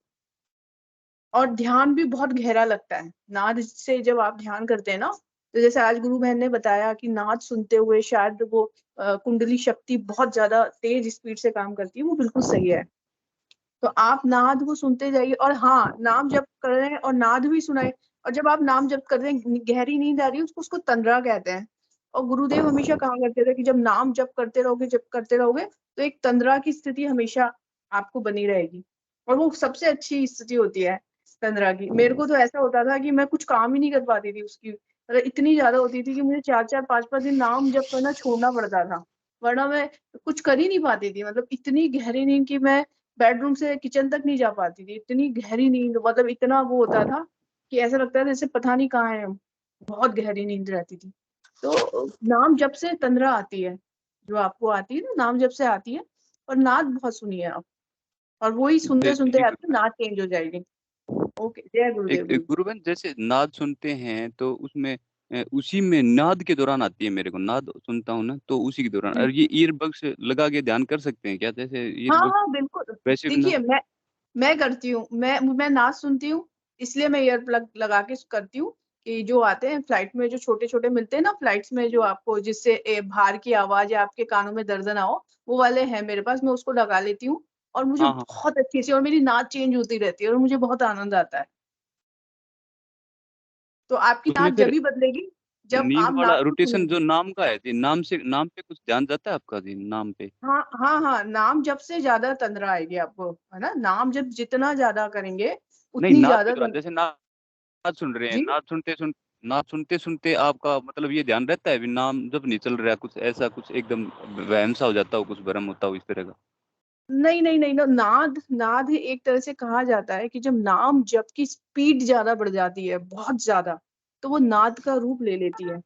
और ध्यान भी बहुत गहरा लगता है नाद से जब आप ध्यान करते हैं ना। तो जैसे आज गुरु बहन ने बताया कि नाद सुनते हुए शायद वो कुंडली शक्ति बहुत ज्यादा तेज स्पीड से काम करती है, वो बिल्कुल सही है। तो आप नाद को सुनते जाइए, और हाँ, नाम जप कर रहे हैं और नाद भी सुनाए। और जब आप नाम जप कर रहे हैं, गहरी नींद आ रही है, उसको तंद्रा कहते हैं। और गुरुदेव हमेशा कहा करते थे कि जब नाम जप करते रहोगे तो एक तंद्रा की स्थिति हमेशा आपको बनी रहेगी, और वो सबसे अच्छी स्थिति होती है तंद्रा की। मेरे को तो ऐसा होता था कि मैं कुछ काम ही नहीं कर पाती थी उसकी, मतलब इतनी ज्यादा होती थी कि मुझे 4 4 5 5 दिन नाम जप करना छोड़ना पड़ता था, वरना मैं कुछ कर ही नहीं पाती थी। मतलब इतनी गहरी नींद की मैं बेडरूम से किचन तक नहीं जा पाती थी, इतनी गहरी नींद, मतलब इतना वो होता था कि ऐसा लगता था जैसे पता नहीं कहाँ है हम, बहुत गहरी नींद रहती थी। तो नाम जब से तंद्रा आती है, जो आपको आती है ना, नाम जब से आती है। और नाद बहुत सुनिए आप, और वही सुनते सुनते
ठीक
आपकी
है।
नाद चेंज हो जाएगी। ओके, जय गुरुदेव
एक
गुरु।
गुरुबंद, जैसे नाद सुनते हैं तो उसमें उसी में नाद के दौरान आती है, मेरे को नाद सुनता हूँ ना तो उसी के दौरान,
हम्म।
और ये ईयरबड्स लगा के ध्यान कर सकते हैं क्या, जैसे
हाँ
ईयरबड्स
हाँ बिल्कुल।
वैसे भी ना?
देखिए, मैं करती हूँ, मैं नाच सुनती हूँ, इसलिए मैं ईयर प्लग लगा के करती हूँ। कि जो आते हैं फ्लाइट में, जो छोटे छोटे मिलते हैं ना फ्लाइट्स में, जो आपको जिससे बाहर की आवाज या आपके कानों में दर्द ना हो, वो वाले हैं मेरे पास, मैं उसको लगा लेती हूँ। और मुझे
हाँ हाँ हाँ।
बहुत अच्छी सी, और मेरी नाच चेंज होती रहती है और मुझे बहुत आनंद आता है। तो आपकी
उसमें
नाच जब
फिर
भी बदलेगी जब
नींद
आप
वाला
नाद को
रोटेशन
सुनेंगे,
जो नाम का है जी, नाम पे कुछ ध्यान जाता है आपका जी, नाम पे?
हाँ हाँ हाँ, नाम जब से ज्यादा तंद्रा आएगी आपको, है ना, नाम जब जितना ज्यादा करेंगे
नहीं,
उतनी
नाद
ज्यादा
के दौरान जैसे नाद सुन रहे हैं,
जी।
नाद सुनते सुनते आपका मतलब ये ध्यान रहता है भी नाम जब नहीं चल रहा है, कुछ ऐसा कुछ एकदम वहम सा हो जाता हो, कुछ भ्रम होता हो इस तरह का?
नहीं नहीं नहीं, नाद नाद एक तरह से कहा जाता है कि जब नाम जप की स्पीड ज्यादा बढ़ जाती है, बहुत ज्यादा, तो वो नाद का रूप ले लेती है।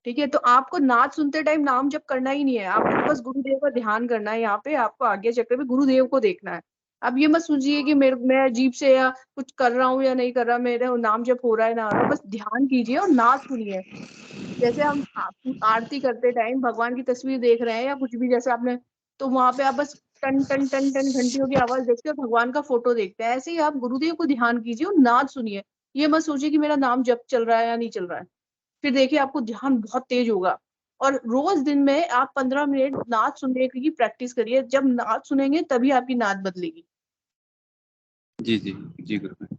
ठीक है, तो आपको नाद सुनते टाइम नाम जप करना ही नहीं है, आपको बस गुरुदेव का ध्यान करना है। यहाँ पे आपको आज्ञा चक्र पे गुरुदेव को देखना है। अब ये मत सोचिए कि मैं अजीब से या कुछ कर रहा हूँ या नहीं कर रहा, मेरे नाम जप हो रहा है ना हो रहा है, बस ध्यान कीजिए और नाद सुनिए। जैसे हम आरती करते टाइम भगवान की तस्वीर देख रहे हैं या कुछ भी, जैसे आपने, तो वहां पे आप बस टन टन टन टन घंटियों की आवाज देखते हो, भगवान का फोटो देखते हैं, ऐसे ही आप गुरुदेव को ध्यान कीजिए और नाद सुनिए। ये मत सोचिए कि मेरा नाम जप चल रहा है या नहीं चल रहा है। फिर देखिए आपको ध्यान बहुत तेज होगा। और रोज दिन में आप 15 मिनट नाद सुनने की प्रैक्टिस करिए। जब नाद सुनेंगे तभी आपकी नाद बदलेगी।
जी जी जी गुरुदेव,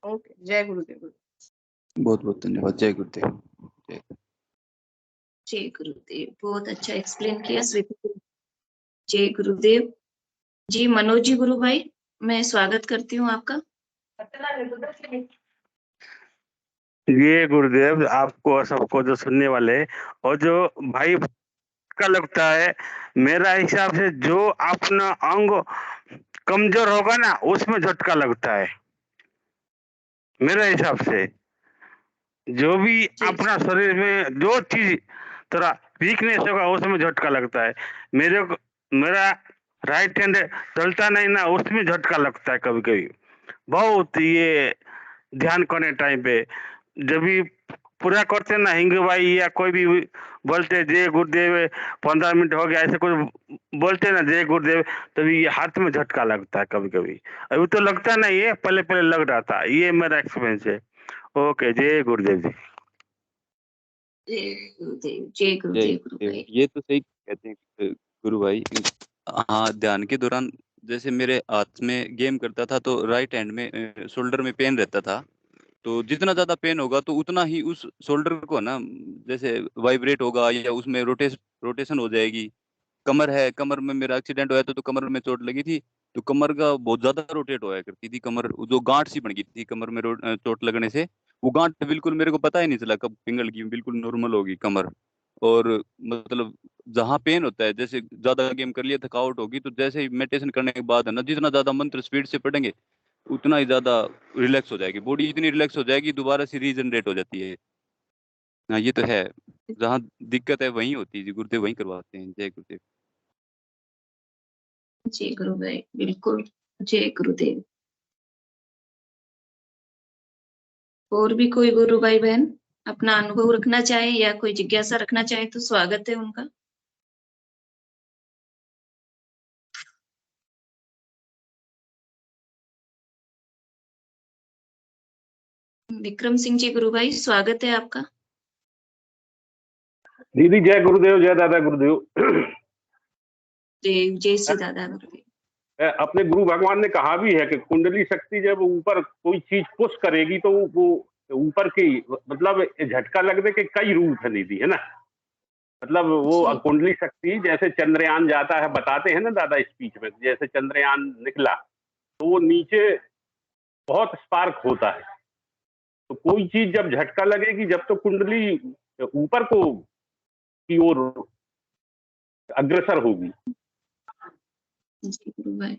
ओके, जय गुरुदेव।
बहुत बहुत धन्यवाद। जय गुरुदेव। जय।
जय गुरुदेव, बहुत अच्छा एक्सप्लेन किया स्वीकृति। जय गुरुदेव जी। मनोज जी गुरु भाई, मैं स्वागत करती हूँ आपका।
ये गुरुदेव आपको और सबको जो सुनने वाले और जो भाई का लगता है, मेरा हिसाब से जो अपना अंग कमजोर होगा ना उसमें झटका लगता है, मेरे हिसाब से। जो भी अपना शरीर में जो चीज थोड़ा वीकनेस होगा उसमें झटका लगता है। मेरा राइट हैंड चलता नहीं ना, उसमें झटका लगता है कभी कभी बहुत। ये ध्यान करने टाइम पे जब भी पूरा करते ना हिंग भाई या कोई भी बोलते जय गुरुदेव 15 मिनट हो गया ऐसे कुछ बोलते ना जय गुरुदेव, तभी ये हाथ में झटका लगता है कभी कभी। अभी तो लगता नहीं है, पहले पहले लग रहा था। ये मेरा एक्सपीरियंस है। ओके, जय गुरुदेव जी।
जय गुरुदेव, जय
जय
गुरुदेव गुरु
गुरुदेव,
भाई।
ये तो सही कहते हैं गुरु भाई। हाँ, ध्यान के दौरान जैसे मेरे हाथ में गेम करता था तो राइट हैंड में शोल्डर में पेन रहता था, तो जितना ज्यादा पेन होगा तो उतना ही उस शोल्डर को ना जैसे वाइब्रेट होगा या उसमें रोटेशन हो जाएगी। कमर है, कमर में मेरा एक्सीडेंट हुआ था तो कमर में चोट लगी थी, तो कमर का बहुत ज्यादा रोटेट होया करती थी कमर, जो गांठ सी बन गई थी कमर में चोट लगने से। वो गांठ बिल्कुल मेरे को पता ही नहीं चला कब पिघल गई, बिल्कुल नॉर्मल होगी कमर। और मतलब जहाँ पेन होता है, जैसे ज्यादा गेम कर लिया थकावट होगी, तो जैसे ही मेडिटेशन करने के बाद है ना, जितना ज्यादा मंत्र स्पीड से पढ़ेंगे उतना ही ज्यादा रिलैक्स हो जाएगी बॉडी, इतनी रिलैक्स हो जाएगी दोबारा से रीजनरेट हो जाती है। हाँ, ये तो है। जहाँ दिक्कत है वहीं होती है जी, गुरुदेव वहीं करवाते हैं। जय गुरुदेव।
जय गुरु भाई, बिल्कुल। जय गुरुदेव। और भी कोई गुरु भाई बहन अपना अनुभव रखना चाहे या कोई जिज्ञासा रखना चाहे तो स्वागत है उनका। विक्रम सिंह जी गुरु भाई, स्वागत है आपका।
दीदी जय गुरुदेव, जय दादा गुरुदेव।
जय जय श्री दादा गुरुदेव।
अपने गुरु भगवान ने कहा भी है कि कुंडली शक्ति जब ऊपर कोई चीज पुश करेगी तो वो ऊपर की मतलब झटका लगने के कई रूप है दीदी, है ना। मतलब वो कुंडली शक्ति जैसे चंद्रयान जाता है, बताते हैं ना दादा स्पीच में, जैसे चंद्रयान निकला तो वो नीचे बहुत स्पार्क होता है। तो कोई चीज जब झटका लगेगी, जब तो कुंडली ऊपर को की ओर अग्रसर होगी
जी गुरु भाई।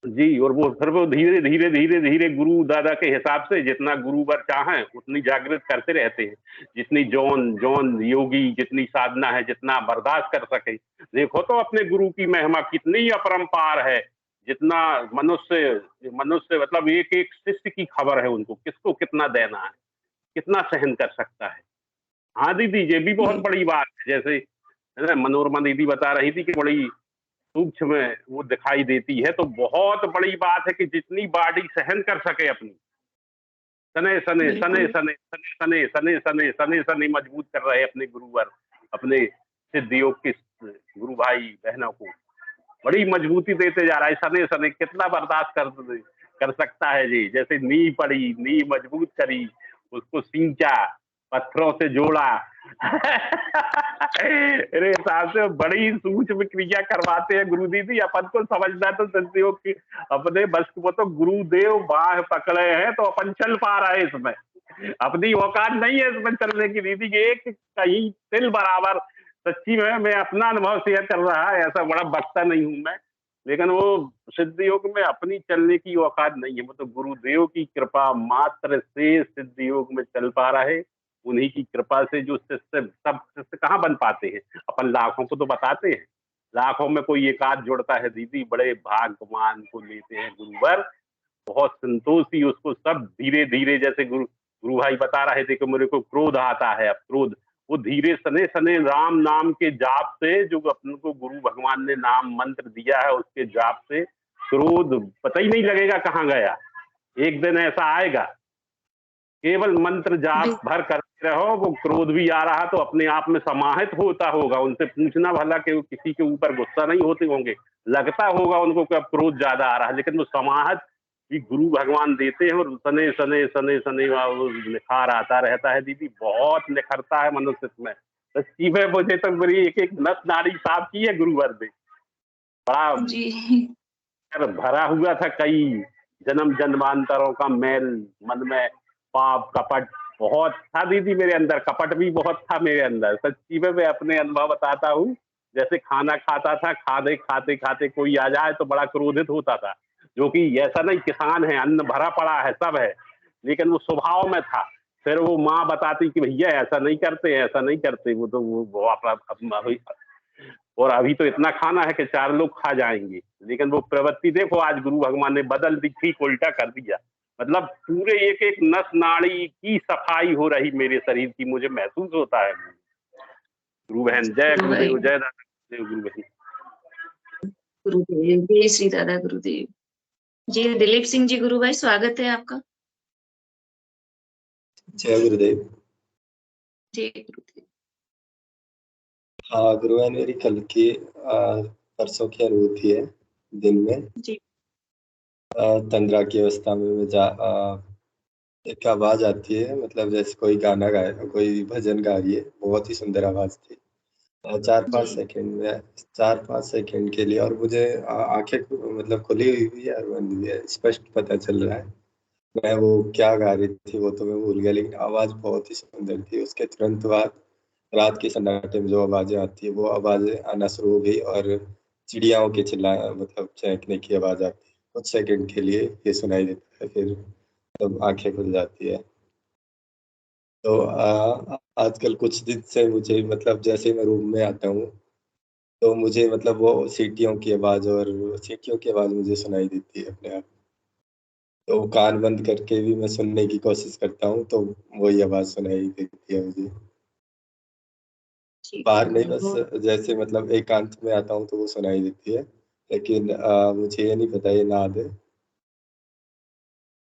जी। और वो फिर वो धीरे धीरे धीरे धीरे गुरु दादा के हिसाब से जितना गुरुवर चाहें उतनी जागृत करते रहते हैं। जितनी जौन जौन योगी जितनी साधना है, जितना बर्दाश्त कर सके। देखो तो अपने गुरु की महिमा कितनी अपरंपार है। जितना मनुष्य मनुष्य मतलब एक एक शिष्य की खबर है उनको, किसको कितना देना है, कितना सहन कर सकता है। हाँ दीदी, ये भी बहुत बड़ी बात है। जैसे है ना, मनोरमा दीदी बता रही थी कि बड़ी सूक्ष्म वो दिखाई देती है, तो बहुत बड़ी बात है कि जितनी बॉडी सहन कर सके अपनी, सने सने सने सने सने सने सने सने सने सने मजबूत कर रहे अपने गुरुवर, अपने सिद्ध योग के गुरु भाई बहनों को बड़ी मजबूती देते जा रहा है। सने सने कितना बर्दाश्त कर सकता है जी। जैसे नी पड़ी, नी मजबूत करी, उसको सींचा, पत्थरों से जोड़ा। अरे साहब से बड़ी सूक्ष्म क्रिया करवाते हैं गुरु दीदी, अपन को समझना तो संयोग की अपने बस को, तो गुरुदेव बाह पकड़े हैं तो अपन चल पा रहे हैं इसमें, अपनी औकात नहीं है इसमें चलने की दीदी, एक कहीं तिल बराबर। सच्ची में मैं अपना अनुभव शेयर कर रहा है, ऐसा बड़ा वक्ता नहीं हूं मैं, लेकिन वो सिद्ध योग में अपनी चलने की औकात नहीं है, वो तो गुरुदेव की कृपा मात्र से सिद्ध योग में चल पा रहा है। उन्हीं की कृपा से जो शिष्य, सब शिष्य कहाँ बन पाते हैं, अपन लाखों को तो बताते हैं, लाखों में कोई एक आध जुड़ता है दीदी, बड़े भाग्यवान को लेते हैं गुरुवर, बहुत संतोषी उसको सब धीरे धीरे, जैसे गुरु भाई बता रहे थे कि मेरे को क्रोध आता है, अब क्रोध वो धीरे सने सने राम नाम के जाप से, जो अपन को गुरु भगवान ने नाम मंत्र दिया है उसके जाप से क्रोध पता ही नहीं लगेगा कहाँ गया। एक दिन ऐसा आएगा, केवल मंत्र जाप भर करते रहो, वो क्रोध भी आ रहा तो अपने आप में समाहित होता होगा। उनसे पूछना भला कि वो किसी के ऊपर गुस्सा नहीं होते होंगे, लगता होगा उनको कि अब क्रोध ज्यादा आ रहा है, लेकिन वो समाहित भी गुरु भगवान देते हैं और सने सने सने सने वो निखार आता रहता है दीदी, बहुत निखरता है मनुष्य में। सच्ची में मुझे तो मेरी एक एक नस नाड़ी साफ की है गुरुवर ने, बड़ा
जी
भरा हुआ था कई जन्म जन्मांतरों का मैल मन में, पाप कपट बहुत था दीदी मेरे अंदर, कपट भी बहुत था मेरे अंदर। सच्ची में मैं अपने अनुभव बताता हूँ, जैसे खाना खाता था, खाते खाते खाते कोई आ जाए तो बड़ा क्रोधित होता था, जो कि ऐसा नहीं, किसान है, अन्न भरा पड़ा है, सब है, लेकिन वो स्वभाव में था। फिर वो माँ बताती कि भैया ऐसा नहीं करते, ऐसा नहीं करते, वो तो वो अपना, और अभी तो इतना खाना है कि 4 लोग खा जाएंगे, लेकिन वो प्रवृत्ति देखो आज गुरु भगवान ने बदल दी, ठीक उल्टा कर दिया। मतलब पूरे एक एक नस नाड़ी की सफाई हो रही मेरे शरीर की, मुझे महसूस होता है। गुरु बहन जय गुरुदेव, जय दादा गुरुदेव, गुरु बहन
गुरुदेव, जय श्री दादा गुरुदेव जी। दिलीप सिंह जी गुरु भाई स्वागत है आपका।
जय गुरुदेव।
जय गुरुदेव।
हाँ गुरुवार मेरी कल की परसों की अनुभूति है, दिन में
जी
तंद्रा की अवस्था में एक आवाज आती है, मतलब जैसे कोई गाना गाए, कोई भजन गा रही है, बहुत ही सुंदर आवाज थी। 4-5 सेकंड में, 4-5 सेकंड के लिए, और मुझे आंखें मतलब खुली हुई है और बंद हुई है, स्पष्ट पता चल रहा है। मैं वो क्या गा रही थी वो तो मैं भूल गया, लेकिन आवाज बहुत ही सुंदर थी। उसके तुरंत बाद रात के सन्नाटे में जो आवाजें आती है वो आवाजें आना शुरू हो गई, और चिड़ियाओं के मतलब चहकने की आवाज आती है। कुछ सेकंड के लिए ये सुनाई देता है, फिर तब आंखें खुल जाती है। तो आजकल कुछ दिन से मुझे मतलब जैसे मैं रूम में आता हूँ तो मुझे मतलब वो सीटियों की आवाज और सीटियों की आवाज मुझे सुनाई देती है अपने आप। तो कान बंद करके भी मैं सुनने की कोशिश करता हूँ तो वही आवाज सुनाई देती है मुझे। बाहर नहीं, बस जैसे मतलब एकांत में आता हूँ तो वो सुनाई देती है, लेकिन मुझे ये नहीं पता ये नाद है,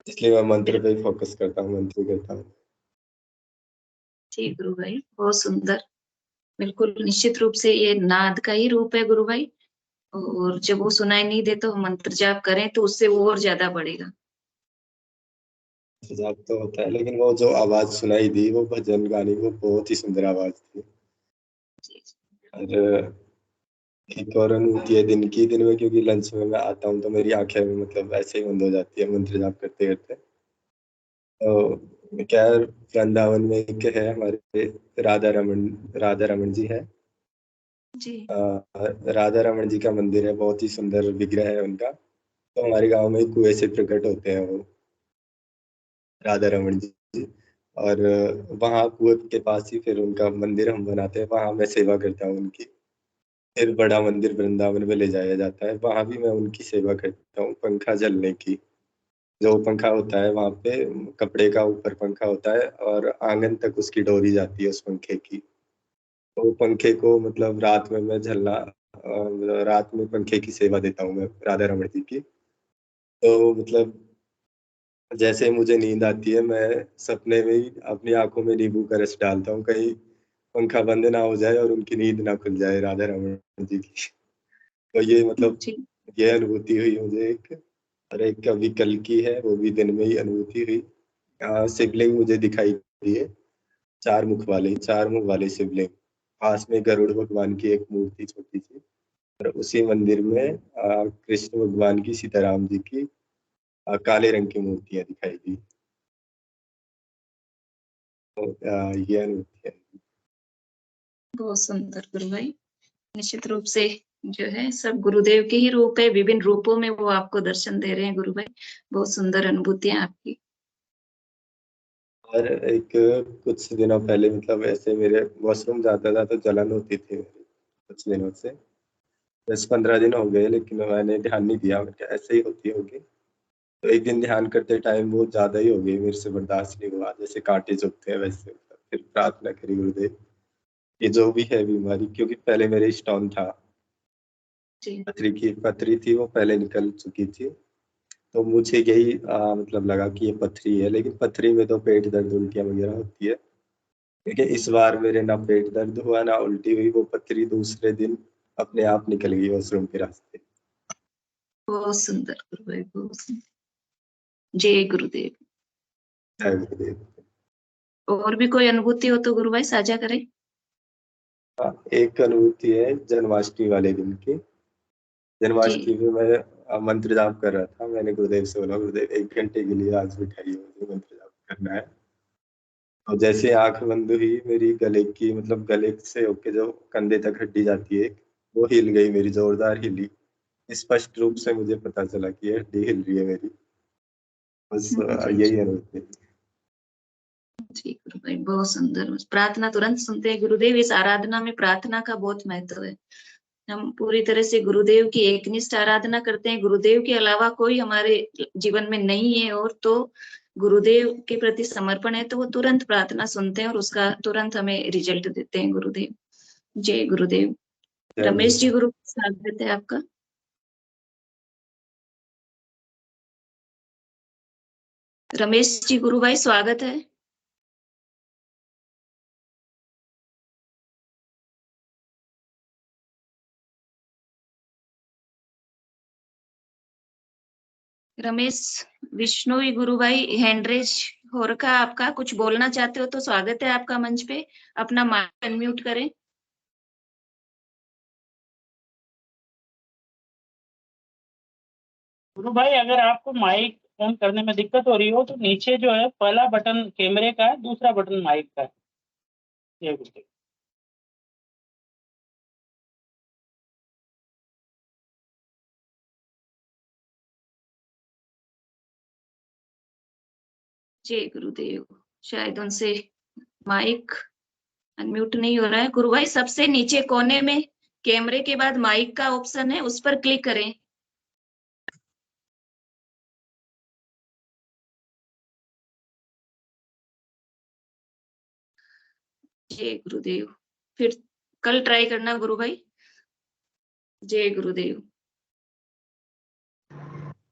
इसलिए मैं मंत्र पे ही फोकस करता हूँ, मंत्र करता हूँ।
ठीक गुरु भाई, बहुत सुंदर। बिल्कुल निश्चित रूप से ये नाद का ही रूप है गुरु भाई, और जब वो सुनाई नहीं दे तो मंत्र जाप करें तो उससे वो और ज्यादा बढ़ेगा।
जाप तो होता है, लेकिन वो जो आवाज सुनाई दी वो भजन गाने, वो बहुत ही सुंदर आवाज थी। और एक और अनुभूति है दिन में, क्योंकि लंच में मैं आता हूँ तो मेरी आंखें मतलब ऐसे ही बंद हो जाती है मंत्र जाप करते करते। तो क्या वृंदावन में एक है हमारे राधा रमन जी है
जी।
राधा रमन जी का मंदिर है, बहुत ही सुंदर विग्रह है उनका। तो हमारे गांव में कुएं से प्रकट होते हैं वो राधा रमन जी, और वहाँ कुएं के पास ही फिर उनका मंदिर हम बनाते हैं, वहाँ मैं सेवा करता हूँ उनकी। फिर बड़ा मंदिर वृंदावन में ले जाया जाता है, वहाँ भी मैं उनकी सेवा करता हूँ पंखा जलने की। जो पंखा होता है वहाँ पे कपड़े का ऊपर पंखा होता है और आंगन तक उसकी डोरी जाती है उस पंखे की। तो पंखे को मतलब रात में मैं रात में पंखे की सेवा देता हूँ मैं राधा रमन जी की। तो मतलब जैसे मुझे नींद आती है मैं सपने में ही अपनी आंखों में नींबू का रस डालता हूँ, कहीं पंखा बंद ना हो जाए और उनकी नींद ना खुल जाए राधा रमन जी की। तो ये मतलब ये अनुभूति हुई मुझे एक, और एक अभी कल की है, वो भी दिन में ही अनुभूति हुई। शिवलिंग मुझे दिखाई दिए चार मुख वाले शिवलिंग, पास में गरुड़ भगवान की एक मूर्ति छोटी सी, और उसी मंदिर में कृष्ण भगवान की, सीताराम जी की काले रंग की मूर्तियां दिखाई दी। तो ये अनुभूति है।
बहुत सुंदर गुरु भाई। निश्चित रूप से जो है सब गुरुदेव के ही रूप है, विभिन्न रूपों में वो आपको दर्शन दे रहे हैं गुरु भाई। बहुत सुंदर अनुभूतियां आपकी।
और एक कुछ दिनों पहले मतलब ऐसे मेरे वॉशरूम जाता था तो जलन होती थी मेरी कुछ दिनों से, 10-15 दिन हो गए, लेकिन मैंने ध्यान नहीं दिया, मैं ऐसे ही होती होगी। तो एक दिन ध्यान करते टाइम बहुत ज्यादा ही हो गई, मेरे से बर्दाश्त नहीं हुआ, जैसे कांटे चुभते हैं वैसे। फिर प्रार्थना करी गुरुदेव, ये जो भी है बीमारी, क्योंकि पहले मेरे स्टोन था, पथरी थी, वो पहले निकल चुकी थी। तो मुझे यही मतलब लगा कि ये पथरी है, लेकिन पथरी में तो पेट दर्द, उल्टियां वगैरह होती है। लेकिन इस बार मेरे ना पेट दर्द हुआ ना उल्टी हुई, वो पथरी दूसरे दिन अपने आप निकल गई वॉशरूम के रास्ते।
बहुत सुंदर गुरु भाई, बहुत सुंदर। जय गुरुदेव।
जय गुरुदेव।
और भी कोई अनुभूति हो तो गुरु भाई साझा करें।
एक अनुभूति है जन्माष्टमी वाले दिन की। जन्माष्टमी में मैं मंत्र जाप कर रहा था, मैंने गुरुदेव से बोला, गुरुदेव 1 घंटे के लिए आज बिठाइए, मुझे मंत्र जाप करना है। और जैसे आंख बंद हुई, मेरी गले की मतलब गले से होके जो कंधे तक हड्डी जाती है वो हिल गई मेरी, जोरदार हिली। स्पष्ट रूप से मुझे पता चला कि ये हड्डी हिल रही है मेरी। बस यही अनुभूति।
जी गुरु भाई, बहुत सुंदर। प्रार्थना तुरंत सुनते हैं गुरुदेव। इस आराधना में प्रार्थना का बहुत महत्व है। हम पूरी तरह से गुरुदेव की एकनिष्ठ आराधना करते हैं। गुरुदेव के अलावा कोई हमारे जीवन में नहीं है, और तो गुरुदेव के प्रति समर्पण है तो वो तुरंत प्रार्थना सुनते हैं और उसका तुरंत हमें रिजल्ट देते हैं गुरुदेव। जय गुरुदेव। रमेश जी गुरु, स्वागत है आपका। रमेश जी गुरु भाई, स्वागत है। रमेश विष्णोई गुरु भाई, हैंड रेज हो रखा आपका, कुछ बोलना चाहते हो तो स्वागत है आपका मंच पे। अपना माइक अनम्यूट करें।
गुरु भाई, अगर आपको माइक ऑन करने में दिक्कत हो रही हो तो नीचे जो है पहला बटन कैमरे का है, दूसरा बटन माइक का है। ये गुरुदेव।
जय गुरुदेव। शायद उनसे माइक अनम्यूट नहीं हो रहा है। गुरु भाई, सबसे नीचे कोने में कैमरे के बाद माइक का ऑप्शन है, उस पर क्लिक करें। जय गुरुदेव। फिर कल ट्राई करना गुरु भाई। जय गुरुदेव।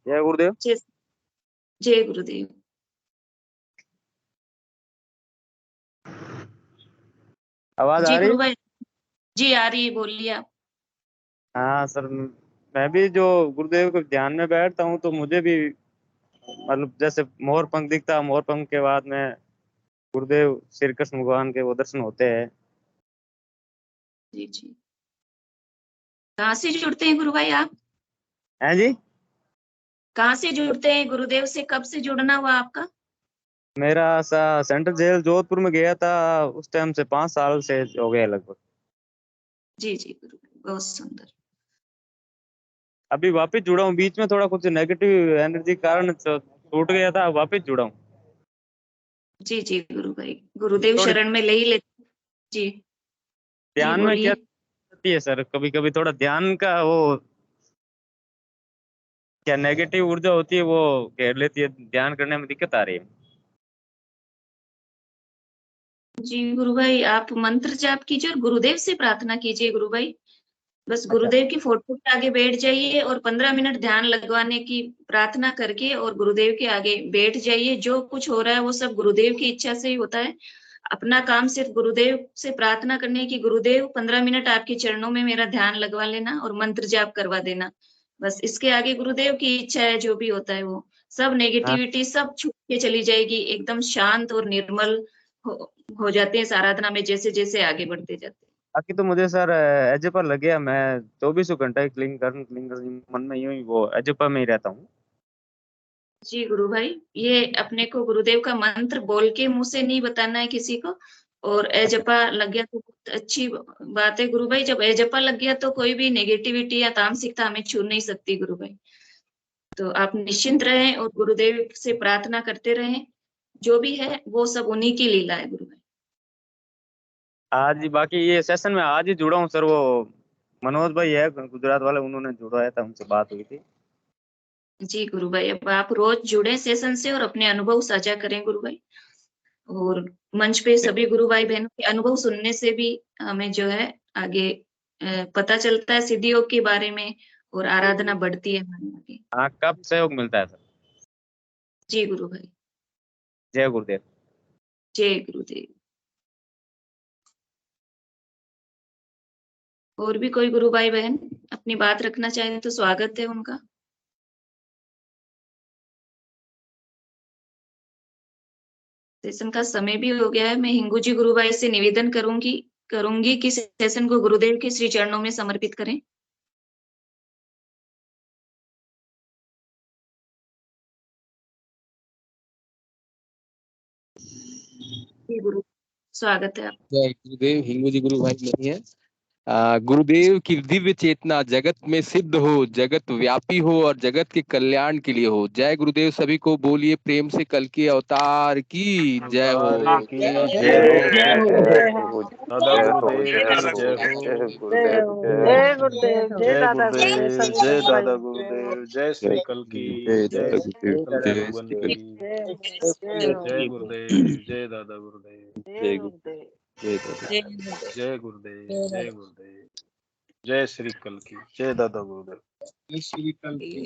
जय गुरुदेव।
जय गुरुदेव।
आवाज आ
जी
रही
गुरु
है?
भाई, जी आ रही है, बोलिए आप।
हाँ सर, मैं भी जो गुरुदेव के ध्यान में बैठता हूँ तो मुझे भी मतलब जैसे मोर पंख दिखता है, मोर पंख के बाद में गुरुदेव श्री कृष्ण भगवान के वो दर्शन होते हैं।
जी जी। कहाँ से जुड़ते हैं गुरु भाई आप?
हैं जी?
कहाँ से जुड़ते हैं गुरुदेव से? कब से जुड़ना हुआ आपका?
मेरा सेंट्रल जेल जोधपुर में गया था, उस टाइम से 5 साल से हो गया लगभग।
जी जी गुरु, बहुत सुंदर।
अभी वापस जुड़ा हूँ, बीच में थोड़ा कुछ नेगेटिव एनर्जी के कारण छूट गया था, वापस जुड़ा हूँ।
जी जी गुरु भाई, गुरुदेव शरण में ले ही लेते। जी
ध्यान में क्या होती है सर, कभी कभी थोड़ा ध्यान का वो क्या नेगेटिव ऊर्जा होती है वो घेर लेती है, ध्यान करने में दिक्कत आ रही है।
जी गुरु भाई, आप मंत्र जाप कीजिए और गुरुदेव से प्रार्थना कीजिए गुरु भाई। बस गुरुदेव की फोटो के आगे बैठ जाइए और 15 मिनट ध्यान लगवाने की प्रार्थना करके और गुरुदेव के आगे बैठ जाइए। जो कुछ हो रहा है वो सब गुरुदेव की इच्छा से ही होता है। अपना काम सिर्फ गुरुदेव से प्रार्थना करने की, गुरुदेव 15 मिनट आपके चरणों में मेरा ध्यान लगवा लेना और मंत्र जाप करवा देना। बस इसके आगे गुरुदेव की इच्छा है, जो भी होता है वो सब नेगेटिविटी सब छूट के चली जाएगी। एकदम शांत और निर्मल हो जाते हैं इस आराधना में जैसे जैसे आगे बढ़ते जाते हैं।
बाकी तो मुझे सर एज पर लग गया, मैं 24 घंटा क्लिंग कर मन में यूं ही वो एज पर में ही रहता हूँ।
जी गुरु भाई, ये अपने को गुरुदेव का मंत्र बोल के मुंह से नहीं बताना है किसी को, और एजपा लग गया तो बहुत अच्छी बात है गुरु भाई। जब एजपा लग गया तो कोई भी नेगेटिविटी या तामसिकता हमें छू नहीं सकती गुरु भाई। तो आप निश्चिंत रहें और गुरुदेव से प्रार्थना करते रहें, जो भी है वो सब उन्हीं की लीला है गुरु भाई।
आज ही बाकी ये सेशन में आज ही जुड़ा हूँ सर, वो मनोज भाई है गुजरात वाले, उन्होंने जुड़वाया था, उनसे बात हुई थी।
जी गुरु भाई, अब आप रोज जुड़े सेशन से और अपने अनुभव साझा करें गुरु भाई। और मंच पे सभी गुरु भाई बहनों के अनुभव सुनने से भी हमें जो है आगे पता चलता है सिद्धि योग के बारे में, और आराधना बढ़ती है हमारे आगे।
हाँ, कब सहयोग मिलता है सर।
जी गुरु भाई,
जय गुरुदेव।
जय गुरुदेव। और भी कोई गुरु भाई बहन अपनी बात रखना चाहे तो स्वागत है उनका। सेशन का समय भी हो गया है। मैं हिंगू जी गुरु भाई से निवेदन करूंगी कि सेशन को गुरुदेव के श्री चरणों में समर्पित करें। जी गुरु, स्वागत है आप।
जय गुरुदेव। हिंगू जी गुरु भाई नहीं है। गुरुदेव की दिव्य चेतना जगत में सिद्ध हो, जगत व्यापी हो और जगत के कल्याण के लिए हो। जय गुरुदेव। सभी को बोलिए प्रेम से कल की अवतार की जय हो।
दादा गुरुदेव की जय हो। जय गुरुदेव, जय दादा गुरुदेव, जय दादा गुरुदेव, जय श्री कल की, जय श्री कल की भगवान की, जय गुरुदेव, जय दादा गुरुदेव,
जय गुरुदेव।
जय गुरुदेव, जय गुरुदेव, जय श्री कल की, जय दादा गुरुदेव।
जय श्री कल की।